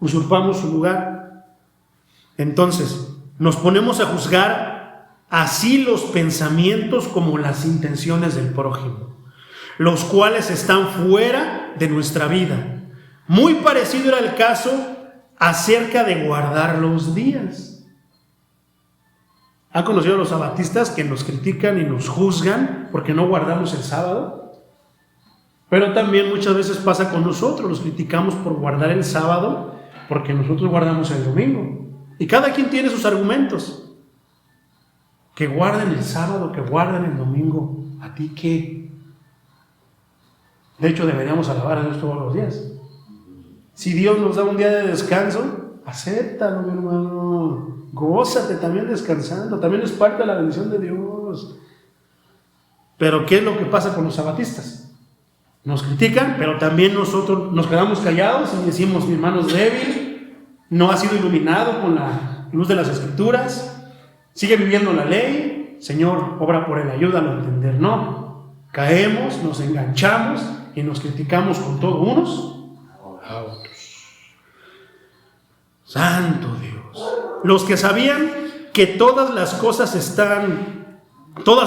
Usurpamos su lugar. Entonces, nos ponemos a juzgar así los pensamientos como las intenciones del prójimo, los cuales están fuera de nuestra vida. Muy parecido era el caso acerca de guardar los días. ¿Han conocido a los sabatistas que nos critican y nos juzgan porque no guardamos el sábado? Pero también muchas veces pasa con nosotros, los criticamos por guardar el sábado porque nosotros guardamos el domingo. Y cada quien tiene sus argumentos. Que guarden el sábado, que guarden el domingo. ¿A ti qué? De hecho, deberíamos alabar a Dios todos los días. Si Dios nos da un día de descanso, acéptalo, mi hermano. Gózate también descansando. También es parte de la bendición de Dios. Pero ¿qué es lo que pasa con los sabatistas? Nos critican, pero también nosotros nos quedamos callados y decimos, mi hermano es débil, no ha sido iluminado con la luz de las Escrituras, sigue viviendo la ley, Señor, obra por él, ayúdalo a entender. No, caemos, nos enganchamos y nos criticamos con todo unos a otros. Santo Dios. Los que sabían que todas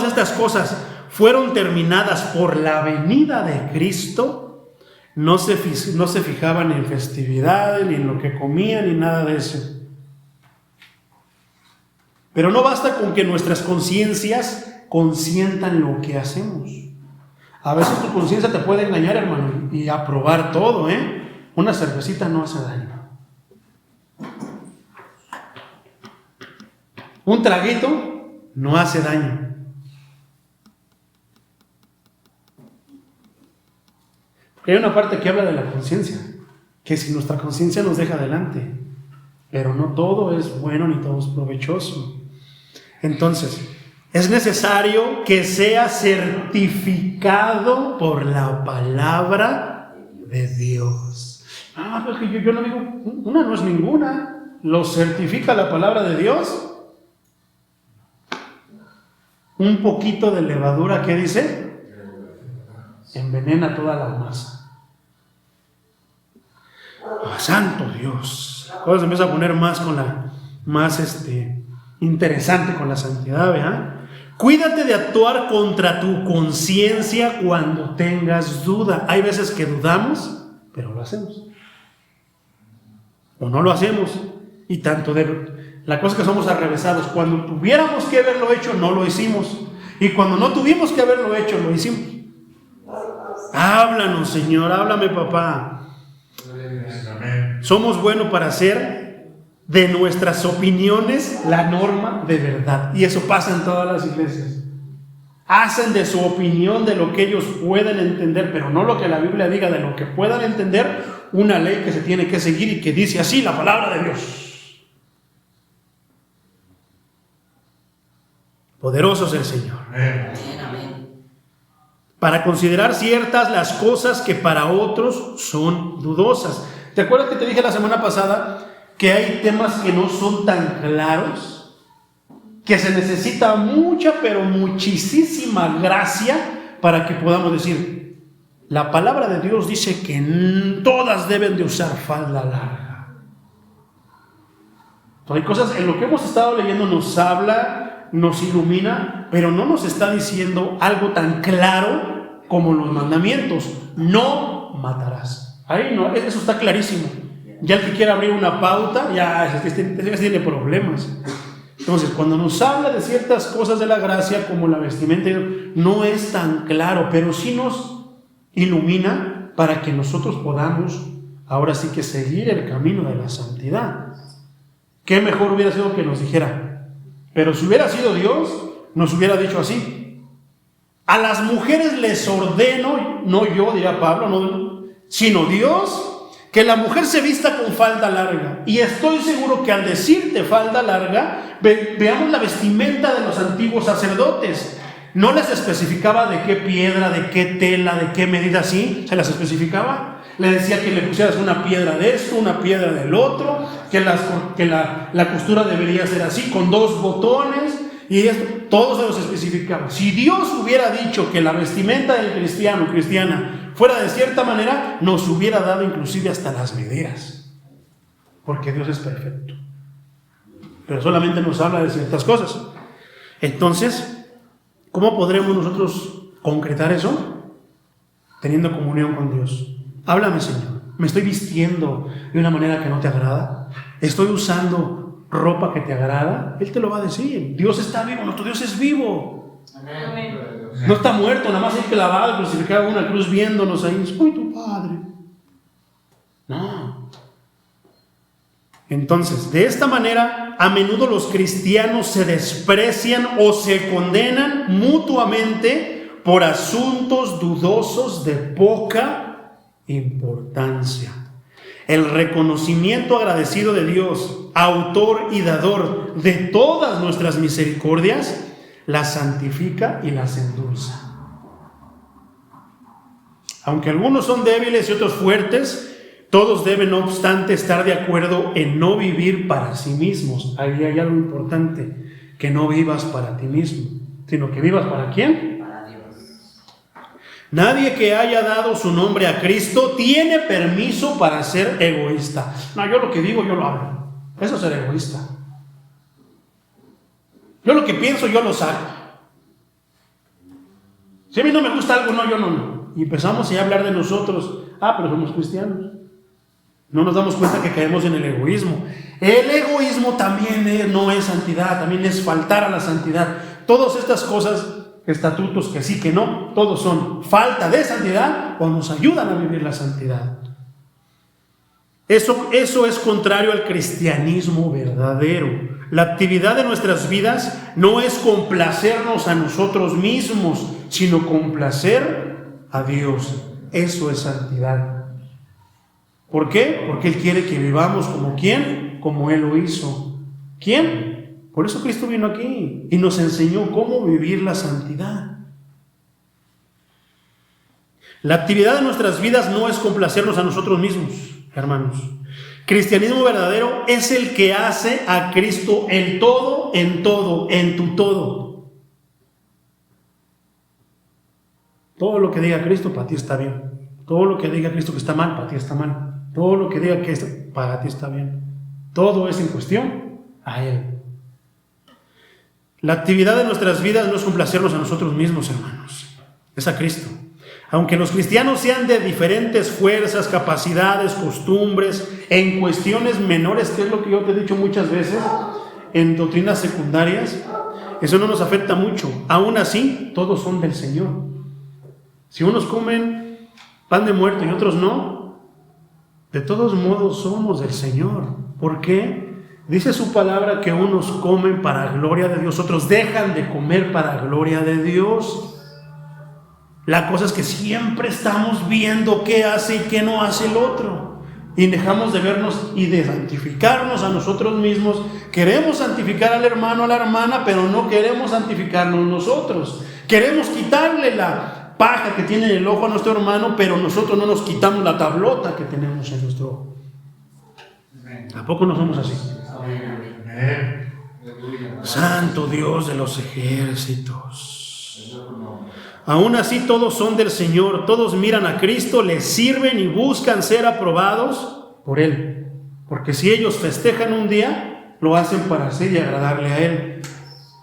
estas cosas fueron terminadas por la venida de Cristo, no se fijaban en festividades, ni en lo que comían, ni nada de eso. Pero no basta con que nuestras conciencias consientan lo que hacemos. A veces tu conciencia te puede engañar, hermano, y aprobar todo, Una cervecita no hace daño. Un traguito no hace daño. Hay una parte que habla de la conciencia, que si nuestra conciencia nos deja adelante, pero no todo es bueno ni todo es provechoso. Entonces, es necesario que sea certificado por la palabra de Dios. Pues que yo no digo, una no es ninguna. ¿Lo certifica la palabra de Dios? Un poquito de levadura, ¿qué dice? Envenena toda la masa. Santo Dios. Ahora se empieza a poner más interesante con la santidad, ¿verdad? Cuídate de actuar contra tu conciencia cuando tengas duda. Hay veces que dudamos, pero lo hacemos. O no lo hacemos. Y tanto la cosa es que somos arrevesados. Cuando tuviéramos que haberlo hecho, no lo hicimos. Y cuando no tuvimos que haberlo hecho, lo hicimos. Háblanos, Señor, háblame, papá. Somos buenos para hacer de nuestras opiniones la norma de verdad. Y eso pasa en todas las iglesias. Hacen de su opinión, de lo que ellos pueden entender, pero no lo que la Biblia diga, de lo que puedan entender, una ley que se tiene que seguir y que dice así la palabra de Dios. Poderoso es el Señor. Para considerar ciertas las cosas que para otros son dudosas. ¿Te acuerdas que te dije la semana pasada que hay temas que no son tan claros? Que se necesita mucha, pero muchísima gracia para que podamos decir, la palabra de Dios dice que todas deben de usar falda larga. Entonces, hay cosas en lo que hemos estado leyendo nos habla, nos ilumina, pero no nos está diciendo algo tan claro como los mandamientos. No matarás. Ahí no, eso está clarísimo. Ya el que quiera abrir una pauta, ya tiene problemas. Entonces, cuando nos habla de ciertas cosas de la gracia, como la vestimenta, no es tan claro, pero sí nos ilumina para que nosotros podamos, ahora sí que seguir el camino de la santidad. ¿Qué mejor hubiera sido que nos dijera? Pero si hubiera sido Dios, nos hubiera dicho así: a las mujeres les ordeno, no yo, dirá Pablo, sino Dios, que la mujer se vista con falda larga. Y estoy seguro que al decirte falda larga, veamos la vestimenta de los antiguos sacerdotes. No les especificaba de qué piedra, de qué tela, de qué medida, sí, se las especificaba. Le decía que le pusieras una piedra de esto, una piedra del otro, que la costura debería ser así, con 2 botones, y esto, todo se los especificaba. Si Dios hubiera dicho que la vestimenta del cristiano o cristiana fuera de cierta manera, nos hubiera dado inclusive hasta las medidas, porque Dios es perfecto, pero solamente nos habla de ciertas cosas. Entonces, ¿cómo podremos nosotros concretar eso? Teniendo comunión con Dios. Háblame, Señor. ¿Me estoy vistiendo de una manera que no te agrada? ¿Estoy usando ropa que te agrada? Él te lo va a decir. Dios está vivo, nuestro Dios es vivo. Amén. No está muerto, nada más hay clavado, crucificado en una cruz viéndonos ahí. Soy tu Padre. No. Entonces, de esta manera, a menudo los cristianos se desprecian o se condenan mutuamente por asuntos dudosos de poca importancia. El reconocimiento agradecido de Dios, autor y dador de todas nuestras misericordias, las santifica y las endulza. Aunque algunos son débiles y otros fuertes, todos deben, no obstante, estar de acuerdo en no vivir para sí mismos. Ahí hay algo importante, que no vivas para ti mismo, sino que vivas ¿para quién? Para Dios. Nadie que haya dado su nombre a Cristo tiene permiso para ser egoísta. No, yo lo que digo, yo lo hablo. Eso es ser egoísta. Yo lo que pienso, yo lo saco. Si a mí no me gusta algo, no, yo no. Y empezamos a hablar de nosotros. Pero somos cristianos. No nos damos cuenta que caemos en el egoísmo. El egoísmo también no es santidad, también es faltar a la santidad. Todas estas cosas, estatutos que sí, que no, todos son falta de santidad o nos ayudan a vivir la santidad. Eso es contrario al cristianismo verdadero. La actividad de nuestras vidas no es complacernos a nosotros mismos, sino complacer a Dios. Eso es santidad. ¿Por qué? Porque Él quiere que vivamos como ¿quién? Como Él lo hizo. ¿Quién? Por eso Cristo vino aquí y nos enseñó cómo vivir la santidad. La actividad de nuestras vidas no es complacernos a nosotros mismos, hermanos. Cristianismo verdadero es el que hace a Cristo el todo, en todo, en tu todo. Todo lo que diga Cristo para ti está bien. Todo lo que diga Cristo que está mal, para ti está mal. Todo lo que diga que para ti está bien. Todo es en cuestión a Él. La actividad de nuestras vidas no es complacernos a nosotros mismos, hermanos. Es a Cristo. Aunque los cristianos sean de diferentes fuerzas, capacidades, costumbres, en cuestiones menores, que es lo que yo te he dicho muchas veces, en doctrinas secundarias, eso no nos afecta mucho. Aún así, todos son del Señor. Si unos comen pan de muerto y otros no, de todos modos somos del Señor. ¿Por qué? Dice su palabra que unos comen para gloria de Dios, otros dejan de comer para gloria de Dios. La cosa es que siempre estamos viendo qué hace y qué no hace el otro. Y dejamos de vernos y de santificarnos a nosotros mismos. Queremos santificar al hermano, a la hermana, pero no queremos santificarnos nosotros. Queremos quitarle la paja que tiene en el ojo a nuestro hermano, pero nosotros no nos quitamos la tablota que tenemos en nuestro ojo. ¿A poco no somos así? Santo Dios de los ejércitos. Aún así todos son del Señor, todos miran a Cristo, le sirven y buscan ser aprobados por Él. Porque si ellos festejan un día, lo hacen para hacer y agradarle a Él.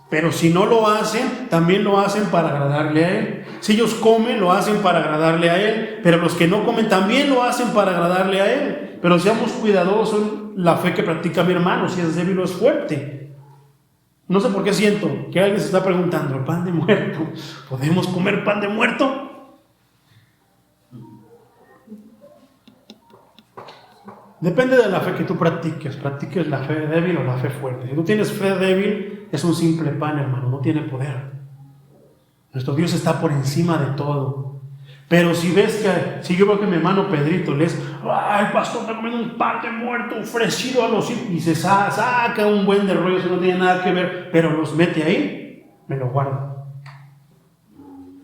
Pero si no lo hacen, también lo hacen para agradarle a Él. Si ellos comen, lo hacen para agradarle a Él. Pero los que no comen también lo hacen para agradarle a Él. Pero seamos cuidadosos en la fe que practica mi hermano, si es débil o es fuerte. No sé por qué siento que alguien se está preguntando, ¿el pan de muerto? ¿Podemos comer pan de muerto? Depende de la fe que tú practiques. Practiques la fe débil o la fe fuerte. Si tú tienes fe débil, es un simple pan, hermano, no tiene poder. Nuestro Dios está por encima de todo. Pero si ves que, si yo veo que mi hermano Pedrito les, ay, pastor, está comiendo un pan de muerto ofrecido a los hijos, y se saca un buen de rollo, eso no tiene nada que ver, pero los mete ahí, me lo guardo.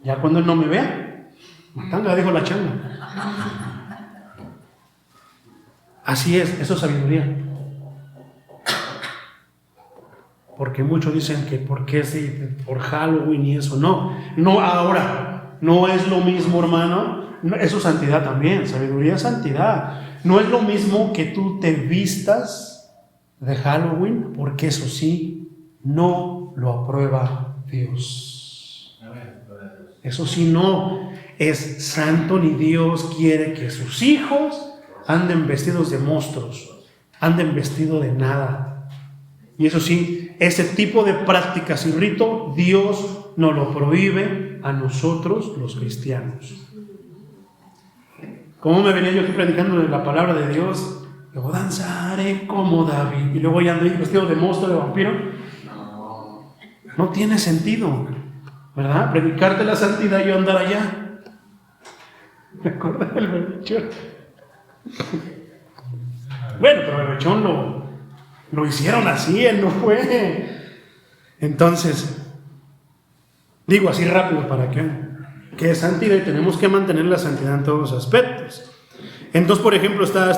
Ya cuando él no me vea, matanga, dejo la changa. Así es, eso es sabiduría. Porque muchos dicen que porque sí, por Halloween y eso, no ahora. No es lo mismo, hermano. Eso es santidad también. Sabiduría es santidad. No es lo mismo que tú te vistas de Halloween, porque eso sí, no lo aprueba Dios. Eso sí no es santo, ni Dios quiere que sus hijos anden vestidos de monstruos, anden vestidos de nada. Y eso sí, ese tipo de prácticas y rito, Dios nos lo prohíbe a nosotros los cristianos. ¿Cómo me venía yo aquí predicando la palabra de Dios? Luego danzaré como David. Y luego ya ando vestido de monstruo, de vampiro. No tiene sentido, ¿verdad? Predicarte la santidad y yo andar allá. ¿Me acuerdas del berbichón? Bueno, pero el berbichón lo hicieron así, él no fue. Entonces, digo así rápido para que es santidad y tenemos que mantener la santidad en todos los aspectos. Entonces, por ejemplo, está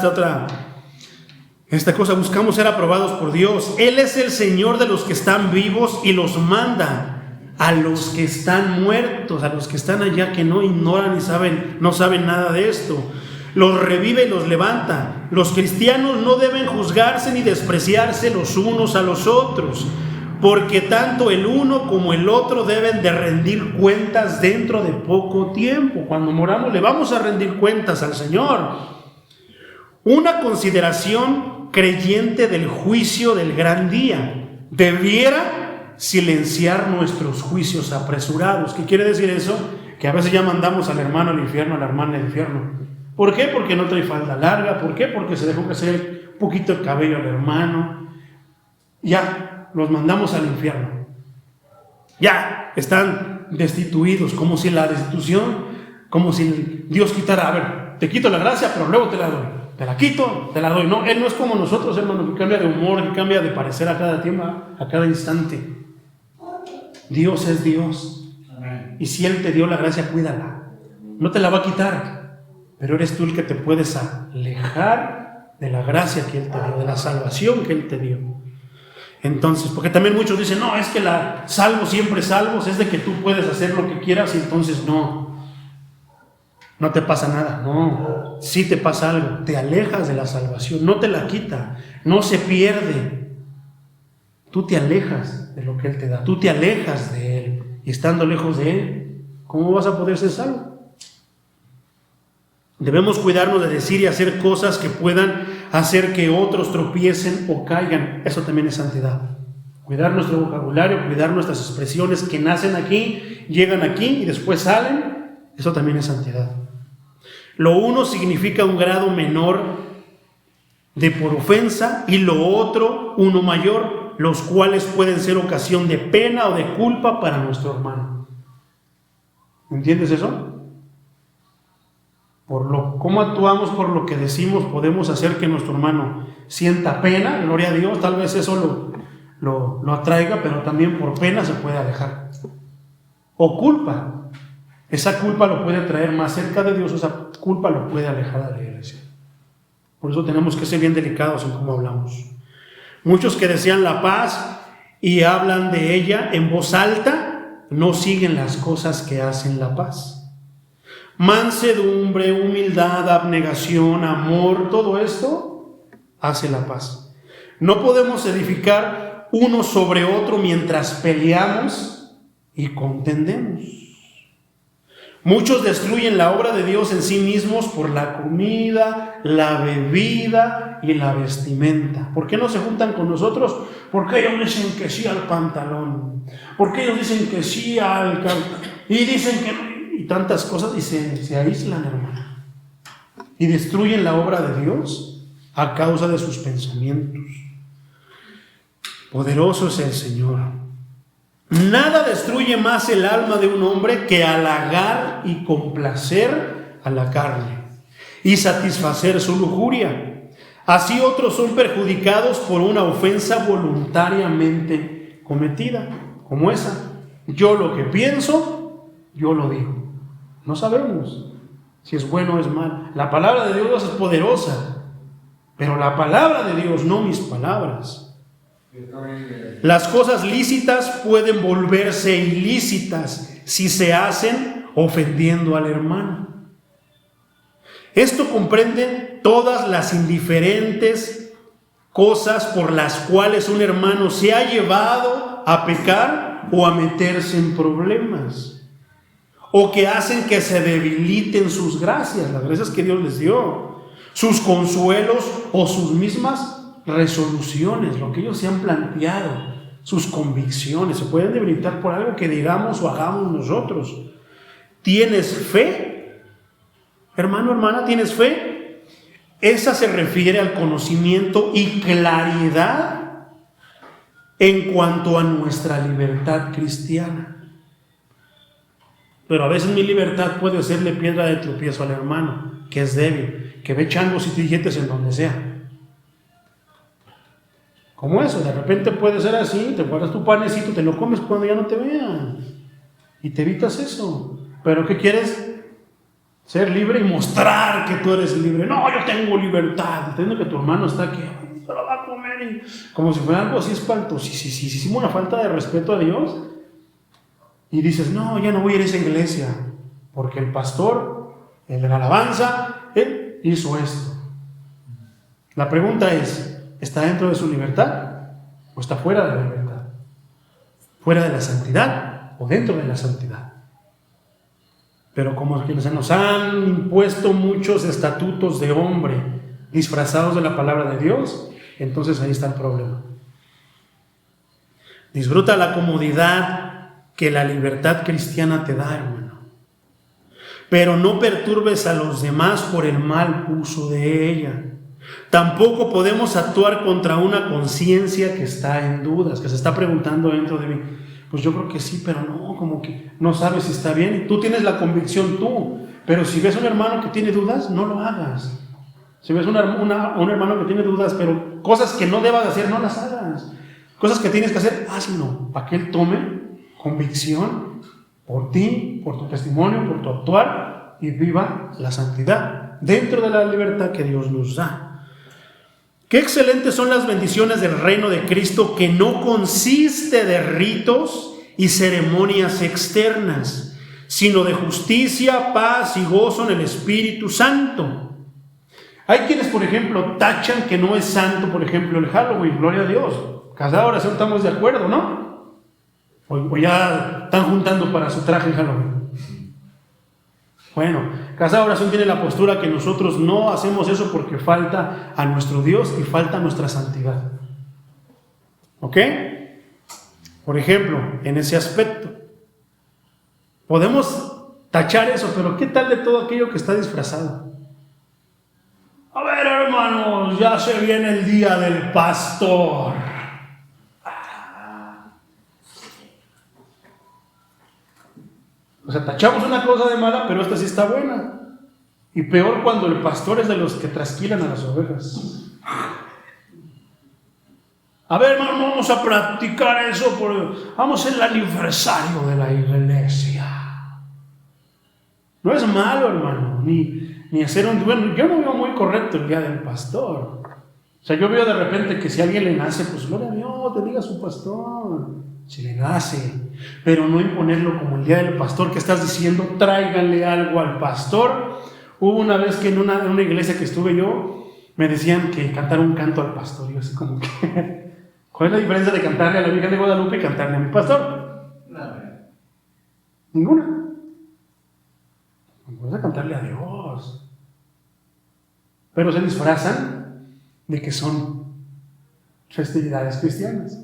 esta cosa, buscamos ser aprobados por Dios. Él es el Señor de los que están vivos y los manda a los que están muertos, a los que están allá que no ignoran y no saben nada de esto. Los revive y los levanta. Los cristianos no deben juzgarse ni despreciarse los unos a los otros, porque tanto el uno como el otro deben de rendir cuentas dentro de poco tiempo. Cuando moramos le vamos a rendir cuentas al Señor. Una consideración creyente del juicio del gran día debiera silenciar nuestros juicios apresurados. ¿Qué quiere decir eso? Que a veces ya mandamos al hermano al infierno, a la hermana al infierno. ¿Por qué? Porque no trae falda larga. ¿Por qué? Porque se dejó crecer un poquito el cabello al hermano. Ya los mandamos al infierno. Ya están destituidos, como si la destitución Como si Dios quitara, a ver, te quito la gracia, pero luego te la doy. Te la quito, te la doy. No, Él no es como nosotros, hermano, que cambia de humor, que cambia de parecer a cada tiempo, a cada instante. Dios es Dios. Y si Él te dio la gracia, cuídala. No te la va a quitar, pero eres tú el que te puedes alejar de la gracia que Él te dio, de la salvación que Él te dio. Entonces, porque también muchos dicen, no, es que la salvo siempre salvos, es de que tú puedes hacer lo que quieras y entonces no te pasa nada. No, sí te pasa algo, te alejas de la salvación, no te la quita, no se pierde. Tú te alejas de lo que Él te da, tú te alejas de Él, y estando lejos de Él, ¿cómo vas a poder ser salvo? Debemos cuidarnos de decir y hacer cosas que puedan hacer que otros tropiecen o caigan. Eso también es santidad. Cuidar nuestro vocabulario, cuidar nuestras expresiones que nacen aquí, llegan aquí y después salen. Eso también es santidad. Lo uno significa un grado menor de por ofensa y lo otro uno mayor, los cuales pueden ser ocasión de pena o de culpa para nuestro hermano. ¿Entiendes eso? Cómo actuamos, por lo que decimos, podemos hacer que nuestro hermano sienta pena, gloria a Dios, tal vez eso lo atraiga, pero también por pena se puede alejar. O culpa, esa culpa lo puede traer más cerca de Dios, esa culpa lo puede alejar de la iglesia. Por eso tenemos que ser bien delicados en cómo hablamos. Muchos que desean la paz y hablan de ella en voz alta, no siguen las cosas que hacen la paz. Mansedumbre, humildad, abnegación, amor, todo esto hace la paz. No podemos edificar uno sobre otro mientras peleamos y contendemos. Muchos destruyen la obra de Dios en sí mismos por la comida, la bebida y la vestimenta. ¿Por qué no se juntan con nosotros? Porque ellos dicen que sí al pantalón, porque ellos dicen que sí al... y dicen que no. Y tantas cosas, y se aíslan, hermano, y destruyen la obra de Dios a causa de sus pensamientos. Poderoso es el Señor. Nada destruye más el alma de un hombre que halagar y complacer a la carne y satisfacer su lujuria. Así otros son perjudicados por una ofensa voluntariamente cometida, como esa. Yo lo que pienso, yo lo digo. No sabemos si es bueno o es mal. La palabra de Dios es poderosa, pero la palabra de Dios, no mis palabras. Las cosas lícitas pueden volverse ilícitas si se hacen ofendiendo al hermano. Esto comprende todas las indiferentes cosas por las cuales un hermano se ha llevado a pecar o a meterse en problemas, o que hacen que se debiliten sus gracias, las gracias que Dios les dio, sus consuelos o sus mismas resoluciones, lo que ellos se han planteado, sus convicciones, se pueden debilitar por algo que digamos o hagamos nosotros. ¿Tienes fe? Hermano, hermana, ¿tienes fe? Esa se refiere al conocimiento y claridad en cuanto a nuestra libertad cristiana. Pero a veces mi libertad puede serle piedra de tropiezo al hermano, que es débil, que ve changos y tilletes en donde sea. Como eso, de repente puede ser así, te guardas tu panecito, te lo comes cuando ya no te vean. Y te evitas eso. ¿Pero qué quieres? Ser libre y mostrar que tú eres libre. No, yo tengo libertad. Entiendo que tu hermano está aquí, se lo va a comer. Como si fuera algo así espantoso. Una falta de respeto a Dios. Y dices, no, ya no voy a ir a esa iglesia, porque el pastor, el de la alabanza, él hizo esto. La pregunta es, ¿está dentro de su libertad o está fuera de la libertad? ¿Fuera de la santidad o dentro de la santidad? Pero como que se nos han impuesto muchos estatutos de hombre disfrazados de la palabra de Dios, entonces ahí está el problema. Disfruta la comodidad que la libertad cristiana te da, hermano. Pero no perturbes a los demás por el mal uso de ella. Tampoco podemos actuar contra una conciencia que está en dudas, que se está preguntando dentro de mí. Pues yo creo que sí, pero no, como que no sabes si está bien. Tú tienes la convicción tú, Pero si ves a un hermano que tiene dudas, no lo hagas. Si ves a un hermano que tiene dudas, pero cosas que no debas de hacer, no las hagas. Cosas que tienes que hacer, hazlo, para que él tome convicción por ti, por tu testimonio, por tu actuar, y viva la santidad dentro de la libertad que Dios nos da. Qué excelentes son las bendiciones del reino de Cristo, que no consiste de ritos y ceremonias externas, sino de justicia, paz y gozo en el Espíritu Santo. Hay quienes, por ejemplo, tachan que no es santo, por ejemplo, el Halloween, gloria a Dios. Cada oración estamos de acuerdo, ¿no? O ya están juntando para su traje en Halloween. Bueno, cada oración tiene la postura que nosotros no hacemos eso porque falta a nuestro Dios y falta a nuestra santidad. ¿Ok? Por ejemplo, en ese aspecto, podemos tachar eso, pero ¿qué tal de todo aquello que está disfrazado? A ver, hermanos, ya se viene el día del pastor. O sea, tachamos una cosa de mala, pero esta sí está buena. Y peor cuando el pastor es de los que trasquilan a las ovejas. A ver, hermano, vamos a practicar eso. Vamos el aniversario de la iglesia. No es malo, hermano, ni hacer un... Bueno, yo no veo muy correcto el día del pastor. O sea, yo veo de repente que si a alguien le nace, pues gloria a Dios, te diga su pastor. Si le nace, pero no imponerlo como el día del pastor, que estás diciendo, tráiganle algo al pastor. Hubo una vez que en una iglesia que estuve yo, me decían que cantar un canto al pastor. Yo así como que, ¿cuál es la diferencia de cantarle a la Virgen de Guadalupe y cantarle a mi pastor? Ninguna. Vamos a cantarle a Dios. Pero se disfrazan de que son festividades cristianas.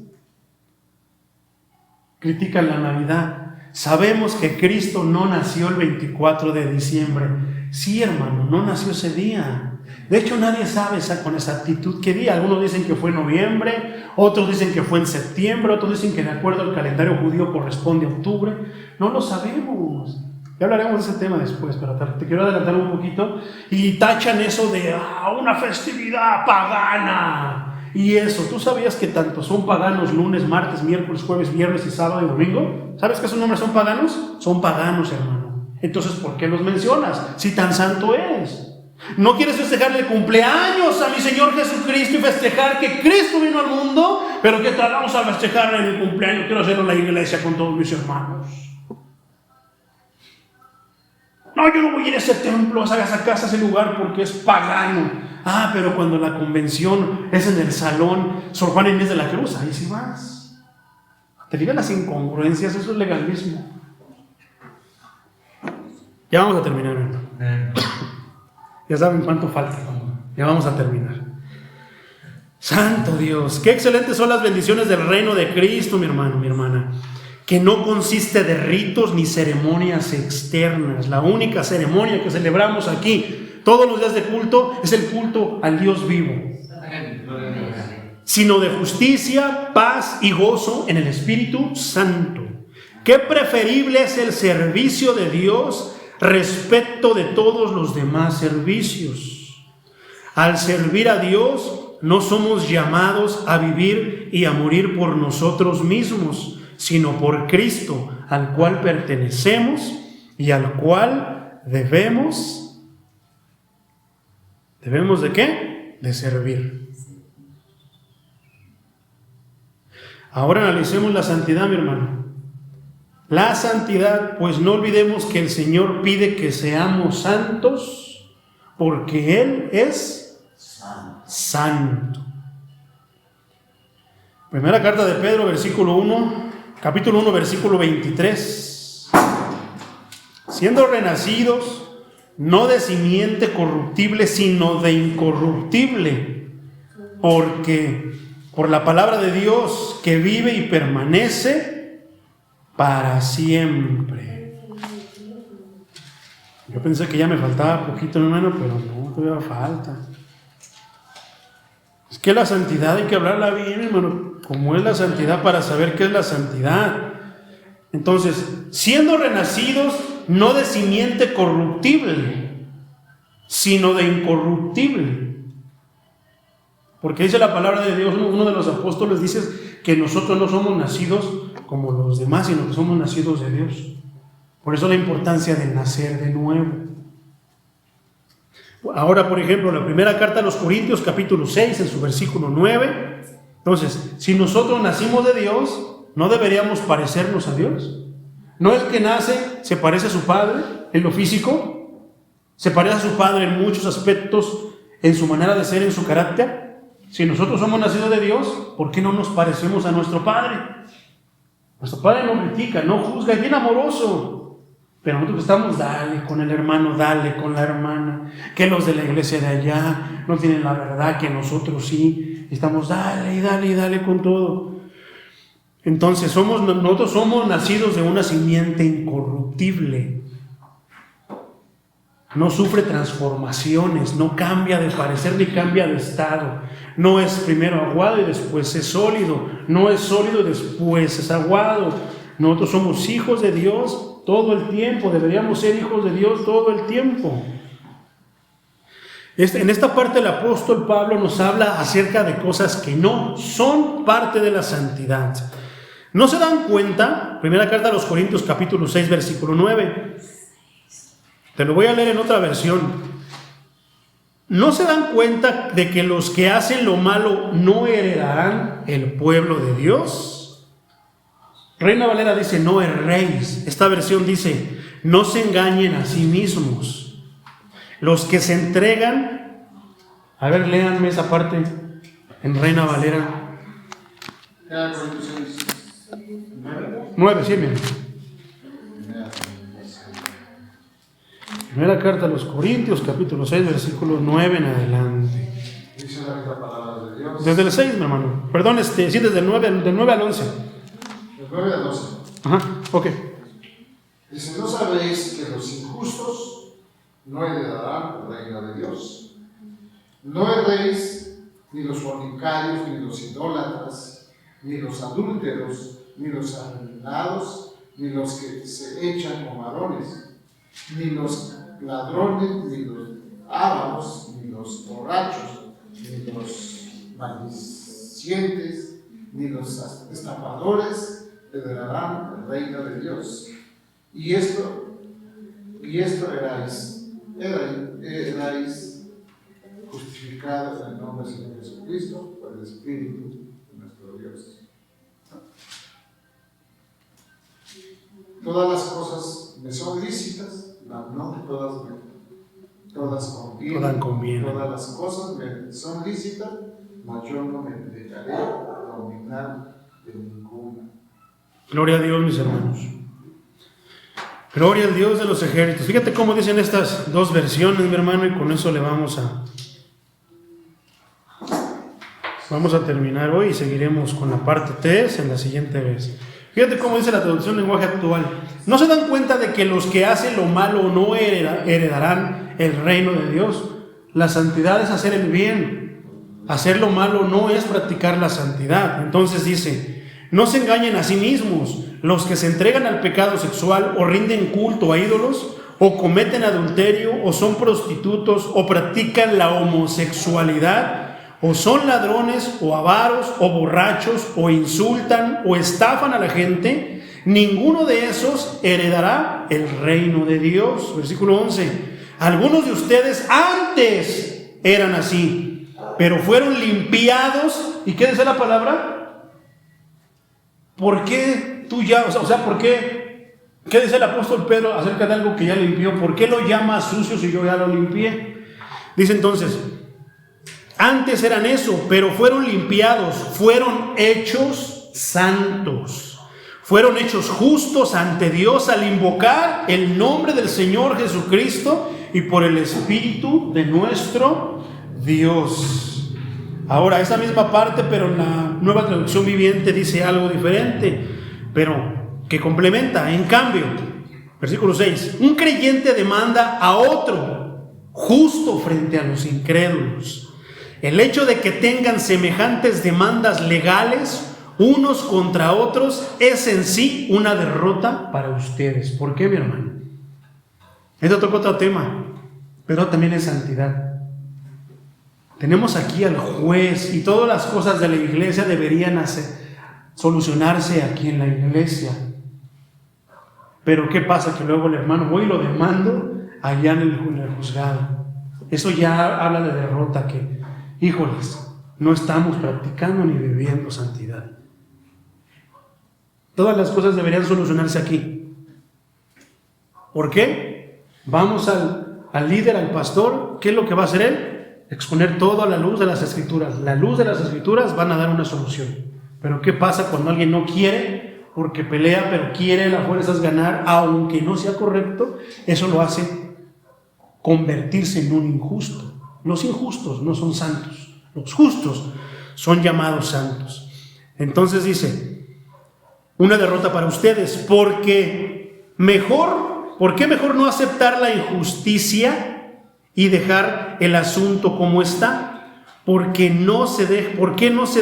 Critican la Navidad. Sabemos que Cristo no nació el 24 de diciembre. Sí, hermano, no nació ese día. De hecho, nadie sabe con exactitud qué día. Algunos dicen que fue en noviembre, otros dicen que fue en septiembre, otros dicen que de acuerdo al calendario judío corresponde a octubre. No lo sabemos. Ya hablaremos de ese tema después, pero te quiero adelantar un poquito. Y tachan eso de una festividad pagana. Y eso, ¿tú sabías que tanto son paganos lunes, martes, miércoles, jueves, viernes y sábado y domingo? ¿Sabes que esos nombres son paganos? Son paganos, hermano. Entonces, ¿por qué los mencionas? Si tan santo es. ¿No quieres festejarle el cumpleaños a mi Señor Jesucristo y festejar que Cristo vino al mundo? Pero ¿qué tal? Vamos a festejar el cumpleaños. Quiero hacerlo en la iglesia con todos mis hermanos. No, yo no voy a ir a ese templo, a esa casa, a ese lugar porque es pagano. Pero cuando la convención es en el salón Sor Juana Inés de la Cruz, ahí sí vas. Te digan las incongruencias, eso es legalismo. Ya vamos a terminar, hermano. Ya saben cuánto falta. Ya vamos a terminar. Santo Dios, qué excelentes son las bendiciones del reino de Cristo, mi hermano, mi hermana. Que no consiste de ritos ni ceremonias externas. La única ceremonia que celebramos aquí todos los días de culto es el culto al Dios vivo, sino de justicia, paz y gozo en el Espíritu Santo. Qué preferible es el servicio de Dios respecto de todos los demás servicios. Al servir a Dios no somos llamados a vivir y a morir por nosotros mismos, sino por Cristo, al cual pertenecemos y al cual debemos ¿de qué? De servir. Ahora analicemos la santidad, mi hermano. La santidad, pues no olvidemos que el Señor pide que seamos santos porque Él es santo. Primera carta de Pedro, capítulo 1, versículo 23. Siendo renacidos, no de simiente corruptible, sino de incorruptible, porque por la palabra de Dios que vive y permanece para siempre. Yo pensé que ya me faltaba poquito, hermano, pero no, todavía falta. Es que la santidad hay que hablarla bien, hermano, como es la santidad para saber qué es la santidad. Entonces, siendo renacidos, no de simiente corruptible, sino de incorruptible. Porque dice la palabra de Dios, uno de los apóstoles dice que nosotros no somos nacidos como los demás, sino que somos nacidos de Dios. Por eso la importancia de nacer de nuevo. Ahora, por ejemplo, la primera carta a los Corintios, capítulo 6, en su versículo 9. Entonces, si nosotros nacimos de Dios, ¿no deberíamos parecernos a Dios? ¿No el que nace se parece a su padre en lo físico? ¿Se parece a su padre en muchos aspectos, en su manera de ser, en su carácter? Si nosotros somos nacidos de Dios, ¿por qué no nos parecemos a nuestro Padre? Nuestro Padre no critica, no juzga, es bien amoroso. Pero nosotros estamos, dale con el hermano, dale con la hermana, que los de la iglesia de allá no tienen la verdad, que nosotros sí. Estamos, dale con todo. Entonces, nosotros somos nacidos de una simiente incorruptible. No sufre transformaciones, no cambia de parecer ni cambia de estado. No es primero aguado y después es sólido. No es sólido y después es aguado. Nosotros somos hijos de Dios todo el tiempo. Deberíamos ser hijos de Dios todo el tiempo. En esta parte el apóstol Pablo nos habla acerca de cosas que no son parte de la santidad. ¿No se dan cuenta? Primera carta a los Corintios, capítulo 6, versículo 9. Te lo voy a leer en otra versión. ¿No se dan cuenta de que los que hacen lo malo no heredarán el pueblo de Dios? Reina Valera dice, no erréis. Esta versión dice, no se engañen a sí mismos. Los que se entregan, a ver, léanme esa parte en Reina Valera. 9, sí, bien. Primera carta a los Corintios, capítulo 6, versículo 9 en adelante. Dice la misma palabra de Dios. Desde el 6, mi hermano. Perdón, sí, desde el 9 al 11. Del 9 al 12. Ajá, ok. Dice, ¿no sabéis que los injustos no heredarán el reino de Dios? No erréis ni los fornicarios, ni los idólatras, ni los adúlteros, ni los afeminados, ni los que se echan con varones, ni los ladrones, ni los ávaros, ni los borrachos, ni los maldicientes, ni los estafadores heredarán el reino de Dios. Y esto erais justificados en el nombre del Señor Jesucristo por el Espíritu de nuestro Dios. Todas las cosas me son lícitas, mas no todas convienen. Todas las cosas me son lícitas, mas yo no me dejaré dominar de ninguna. Gloria a Dios, mis hermanos. Gloria al Dios de los ejércitos. Fíjate cómo dicen estas dos versiones, mi hermano, y con eso le vamos a terminar hoy y seguiremos con la parte 3 en la siguiente vez. Fíjate cómo dice la traducción lenguaje actual. ¿No se dan cuenta de que los que hacen lo malo no heredarán el reino de Dios? La santidad es hacer el bien. Hacer lo malo no es practicar la santidad. Entonces dice, no se engañen a sí mismos. Los que se entregan al pecado sexual o rinden culto a ídolos o cometen adulterio o son prostitutos o practican la homosexualidad o son ladrones o avaros o borrachos o insultan o estafan a la gente, ninguno de esos heredará el reino de Dios. Versículo 11. Algunos de ustedes antes eran así, pero fueron limpiados. ¿Y qué dice la palabra? ¿Por qué tú ya, por qué? ¿Qué dice el apóstol Pedro acerca de algo que ya limpió? ¿Por qué lo llama sucio si yo ya lo limpié? Dice entonces, antes eran eso, pero fueron limpiados, fueron hechos santos, fueron hechos justos ante Dios al invocar el nombre del Señor Jesucristo y por el Espíritu de nuestro Dios. Ahora, esa misma parte, pero en la Nueva Traducción Viviente dice algo diferente, pero que complementa. En cambio, versículo 6, un creyente demanda a otro justo frente a los incrédulos. El hecho de que tengan semejantes demandas legales unos contra otros es en sí una derrota para ustedes. ¿Por qué, mi hermano? Esto toca otro tema, pero también es santidad. Tenemos aquí al juez y todas las cosas de la iglesia deberían solucionarse aquí en la iglesia. Pero ¿qué pasa? Que luego el hermano voy y lo demando allá en el juzgado. Eso ya habla de derrota, que, híjoles, no estamos practicando ni viviendo santidad. Todas las cosas deberían solucionarse aquí. ¿Por qué? Vamos al líder, al pastor. ¿Qué es lo que va a hacer él? Exponer todo a la luz de las Escrituras. La luz de las Escrituras van a dar una solución. Pero ¿qué pasa cuando alguien no quiere? Porque pelea, pero quiere a las fuerzas ganar, aunque no sea correcto. Eso lo hace convertirse en un injusto. Los injustos no son santos. Los justos son llamados santos. Entonces dice, una derrota para ustedes, ¿por qué mejor no aceptar la injusticia y dejar el asunto como está? ¿Por qué no se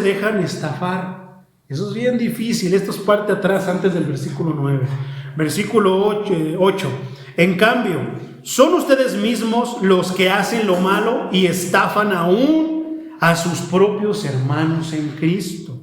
dejan estafar? Eso es bien difícil. Esto es parte atrás, antes del versículo 9. Versículo 8. En cambio, son ustedes mismos los que hacen lo malo y estafan aún a sus propios hermanos en Cristo.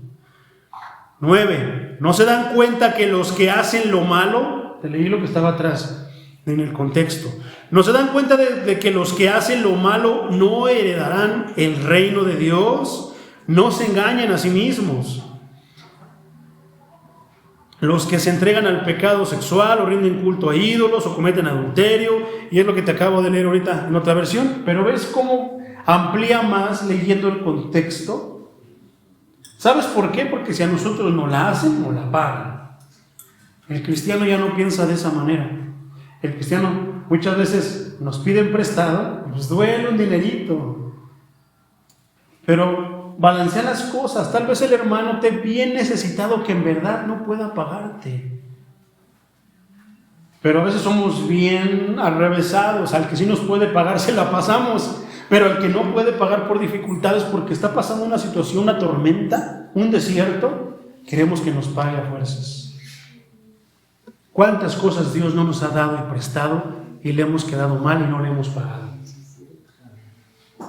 9. ¿No se dan cuenta que los que hacen lo malo? Te leí lo que estaba atrás en el contexto. ¿No se dan cuenta de que los que hacen lo malo no heredarán el reino de Dios? No se engañen a sí mismos. Los que se entregan al pecado sexual o rinden culto a ídolos o cometen adulterio, y es lo que te acabo de leer ahorita en otra versión, pero ves cómo amplía más leyendo el contexto. ¿Sabes por qué? Porque si a nosotros no la hacen, no la pagan. El cristiano ya no piensa de esa manera. El cristiano muchas veces nos piden prestado, pues duele un dinerito, pero balancea las cosas. Tal vez el hermano esté bien necesitado que en verdad no pueda pagarte. Pero a veces somos bien arrevesados. Al que sí nos puede pagar se la pasamos, pero al que no puede pagar por dificultades porque está pasando una situación, una tormenta, un desierto, queremos que nos pague a fuerzas. ¿Cuántas cosas Dios no nos ha dado y prestado y le hemos quedado mal y no le hemos pagado?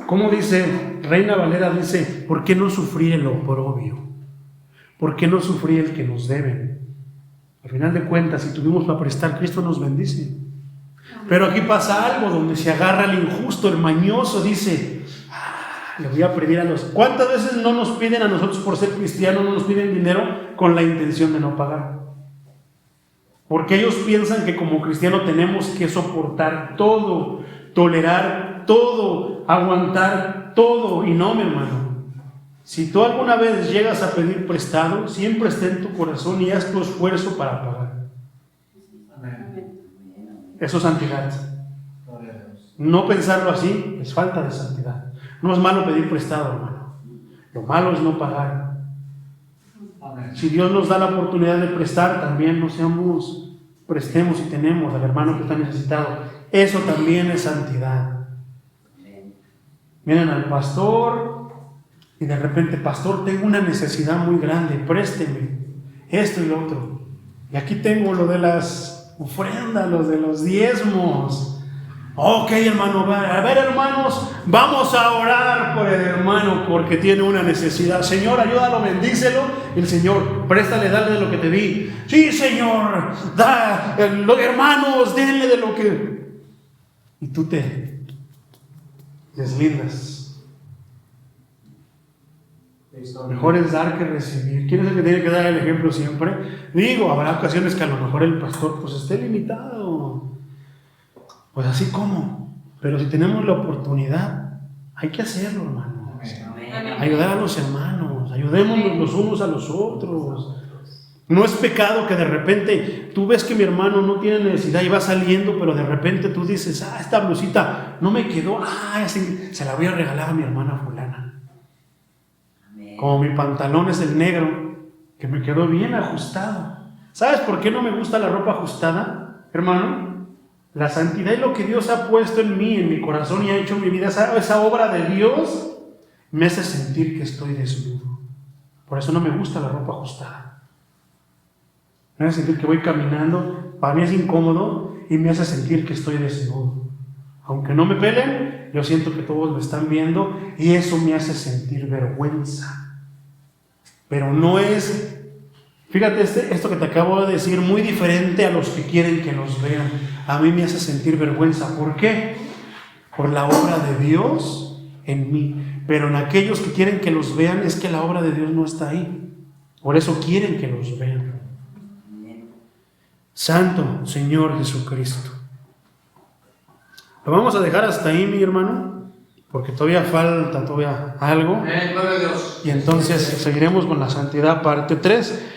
¿Cómo dice? Reina Valera dice, ¿por qué no sufrir el oprobio? ¿Por qué no sufrir el que nos deben? Al final de cuentas, si tuvimos para prestar, Cristo nos bendice. Pero aquí pasa algo donde se agarra el injusto, el mañoso, dice, le voy a pedir a los... ¿Cuántas veces no nos piden a nosotros por ser cristianos, no nos piden dinero con la intención de no pagar? Porque ellos piensan que como cristiano tenemos que soportar todo, tolerar todo, aguantar todo. Y no, mi hermano. Si tú alguna vez llegas a pedir prestado, siempre esté en tu corazón y haz tu esfuerzo para pagar. Eso es santidad. No pensarlo así es falta de santidad. No es malo pedir prestado, hermano. Lo malo es no pagar. Si Dios nos da la oportunidad de prestar, también prestemos y tenemos al hermano que está necesitado. Eso también es santidad. Vienen al pastor y de repente, pastor, tengo una necesidad muy grande, présteme esto y lo otro. Y aquí tengo lo de las ofrendas, lo de los diezmos. Ok, hermano, a ver, hermanos, vamos a orar por el hermano porque tiene una necesidad. Señor, ayúdalo, bendícelo. Y el Señor, préstale, dale de lo que te di. Sí, Señor, los hermanos, denle de lo que... Y tú te deslindas. Mejor es dar que recibir. ¿Quién es el que tiene que dar el ejemplo siempre? Digo, habrá ocasiones que a lo mejor el pastor pues esté limitado. Pues así como. Pero si tenemos la oportunidad, hay que hacerlo, hermanos. Ayudar a los hermanos. Ayudémonos los unos a los otros. No es pecado que de repente tú ves que mi hermano no tiene necesidad y va saliendo, pero de repente tú dices, esta blusita no me quedó, se la voy a regalar a mi hermana fulana. Como mi pantalón es el negro, que me quedó bien ajustado. ¿Sabes por qué no me gusta la ropa ajustada, hermano? La santidad y lo que Dios ha puesto en mí, en mi corazón y ha hecho en mi vida, esa obra de Dios me hace sentir que estoy desnudo. Por eso no me gusta la ropa ajustada. Me hace sentir que voy caminando, para mí es incómodo y me hace sentir que estoy desnudo. Aunque no me pelen, yo siento que todos me están viendo y eso me hace sentir vergüenza. Pero no es, fíjate esto que te acabo de decir, muy diferente a los que quieren que los vean. A mí me hace sentir vergüenza. ¿Por qué? Por la obra de Dios en mí. Pero en aquellos que quieren que los vean es que la obra de Dios no está ahí. Por eso quieren que los vean. Santo Señor Jesucristo. Lo vamos a dejar hasta ahí, mi hermano, porque todavía falta algo. Gloria a Dios. Y entonces seguiremos con la santidad parte 3.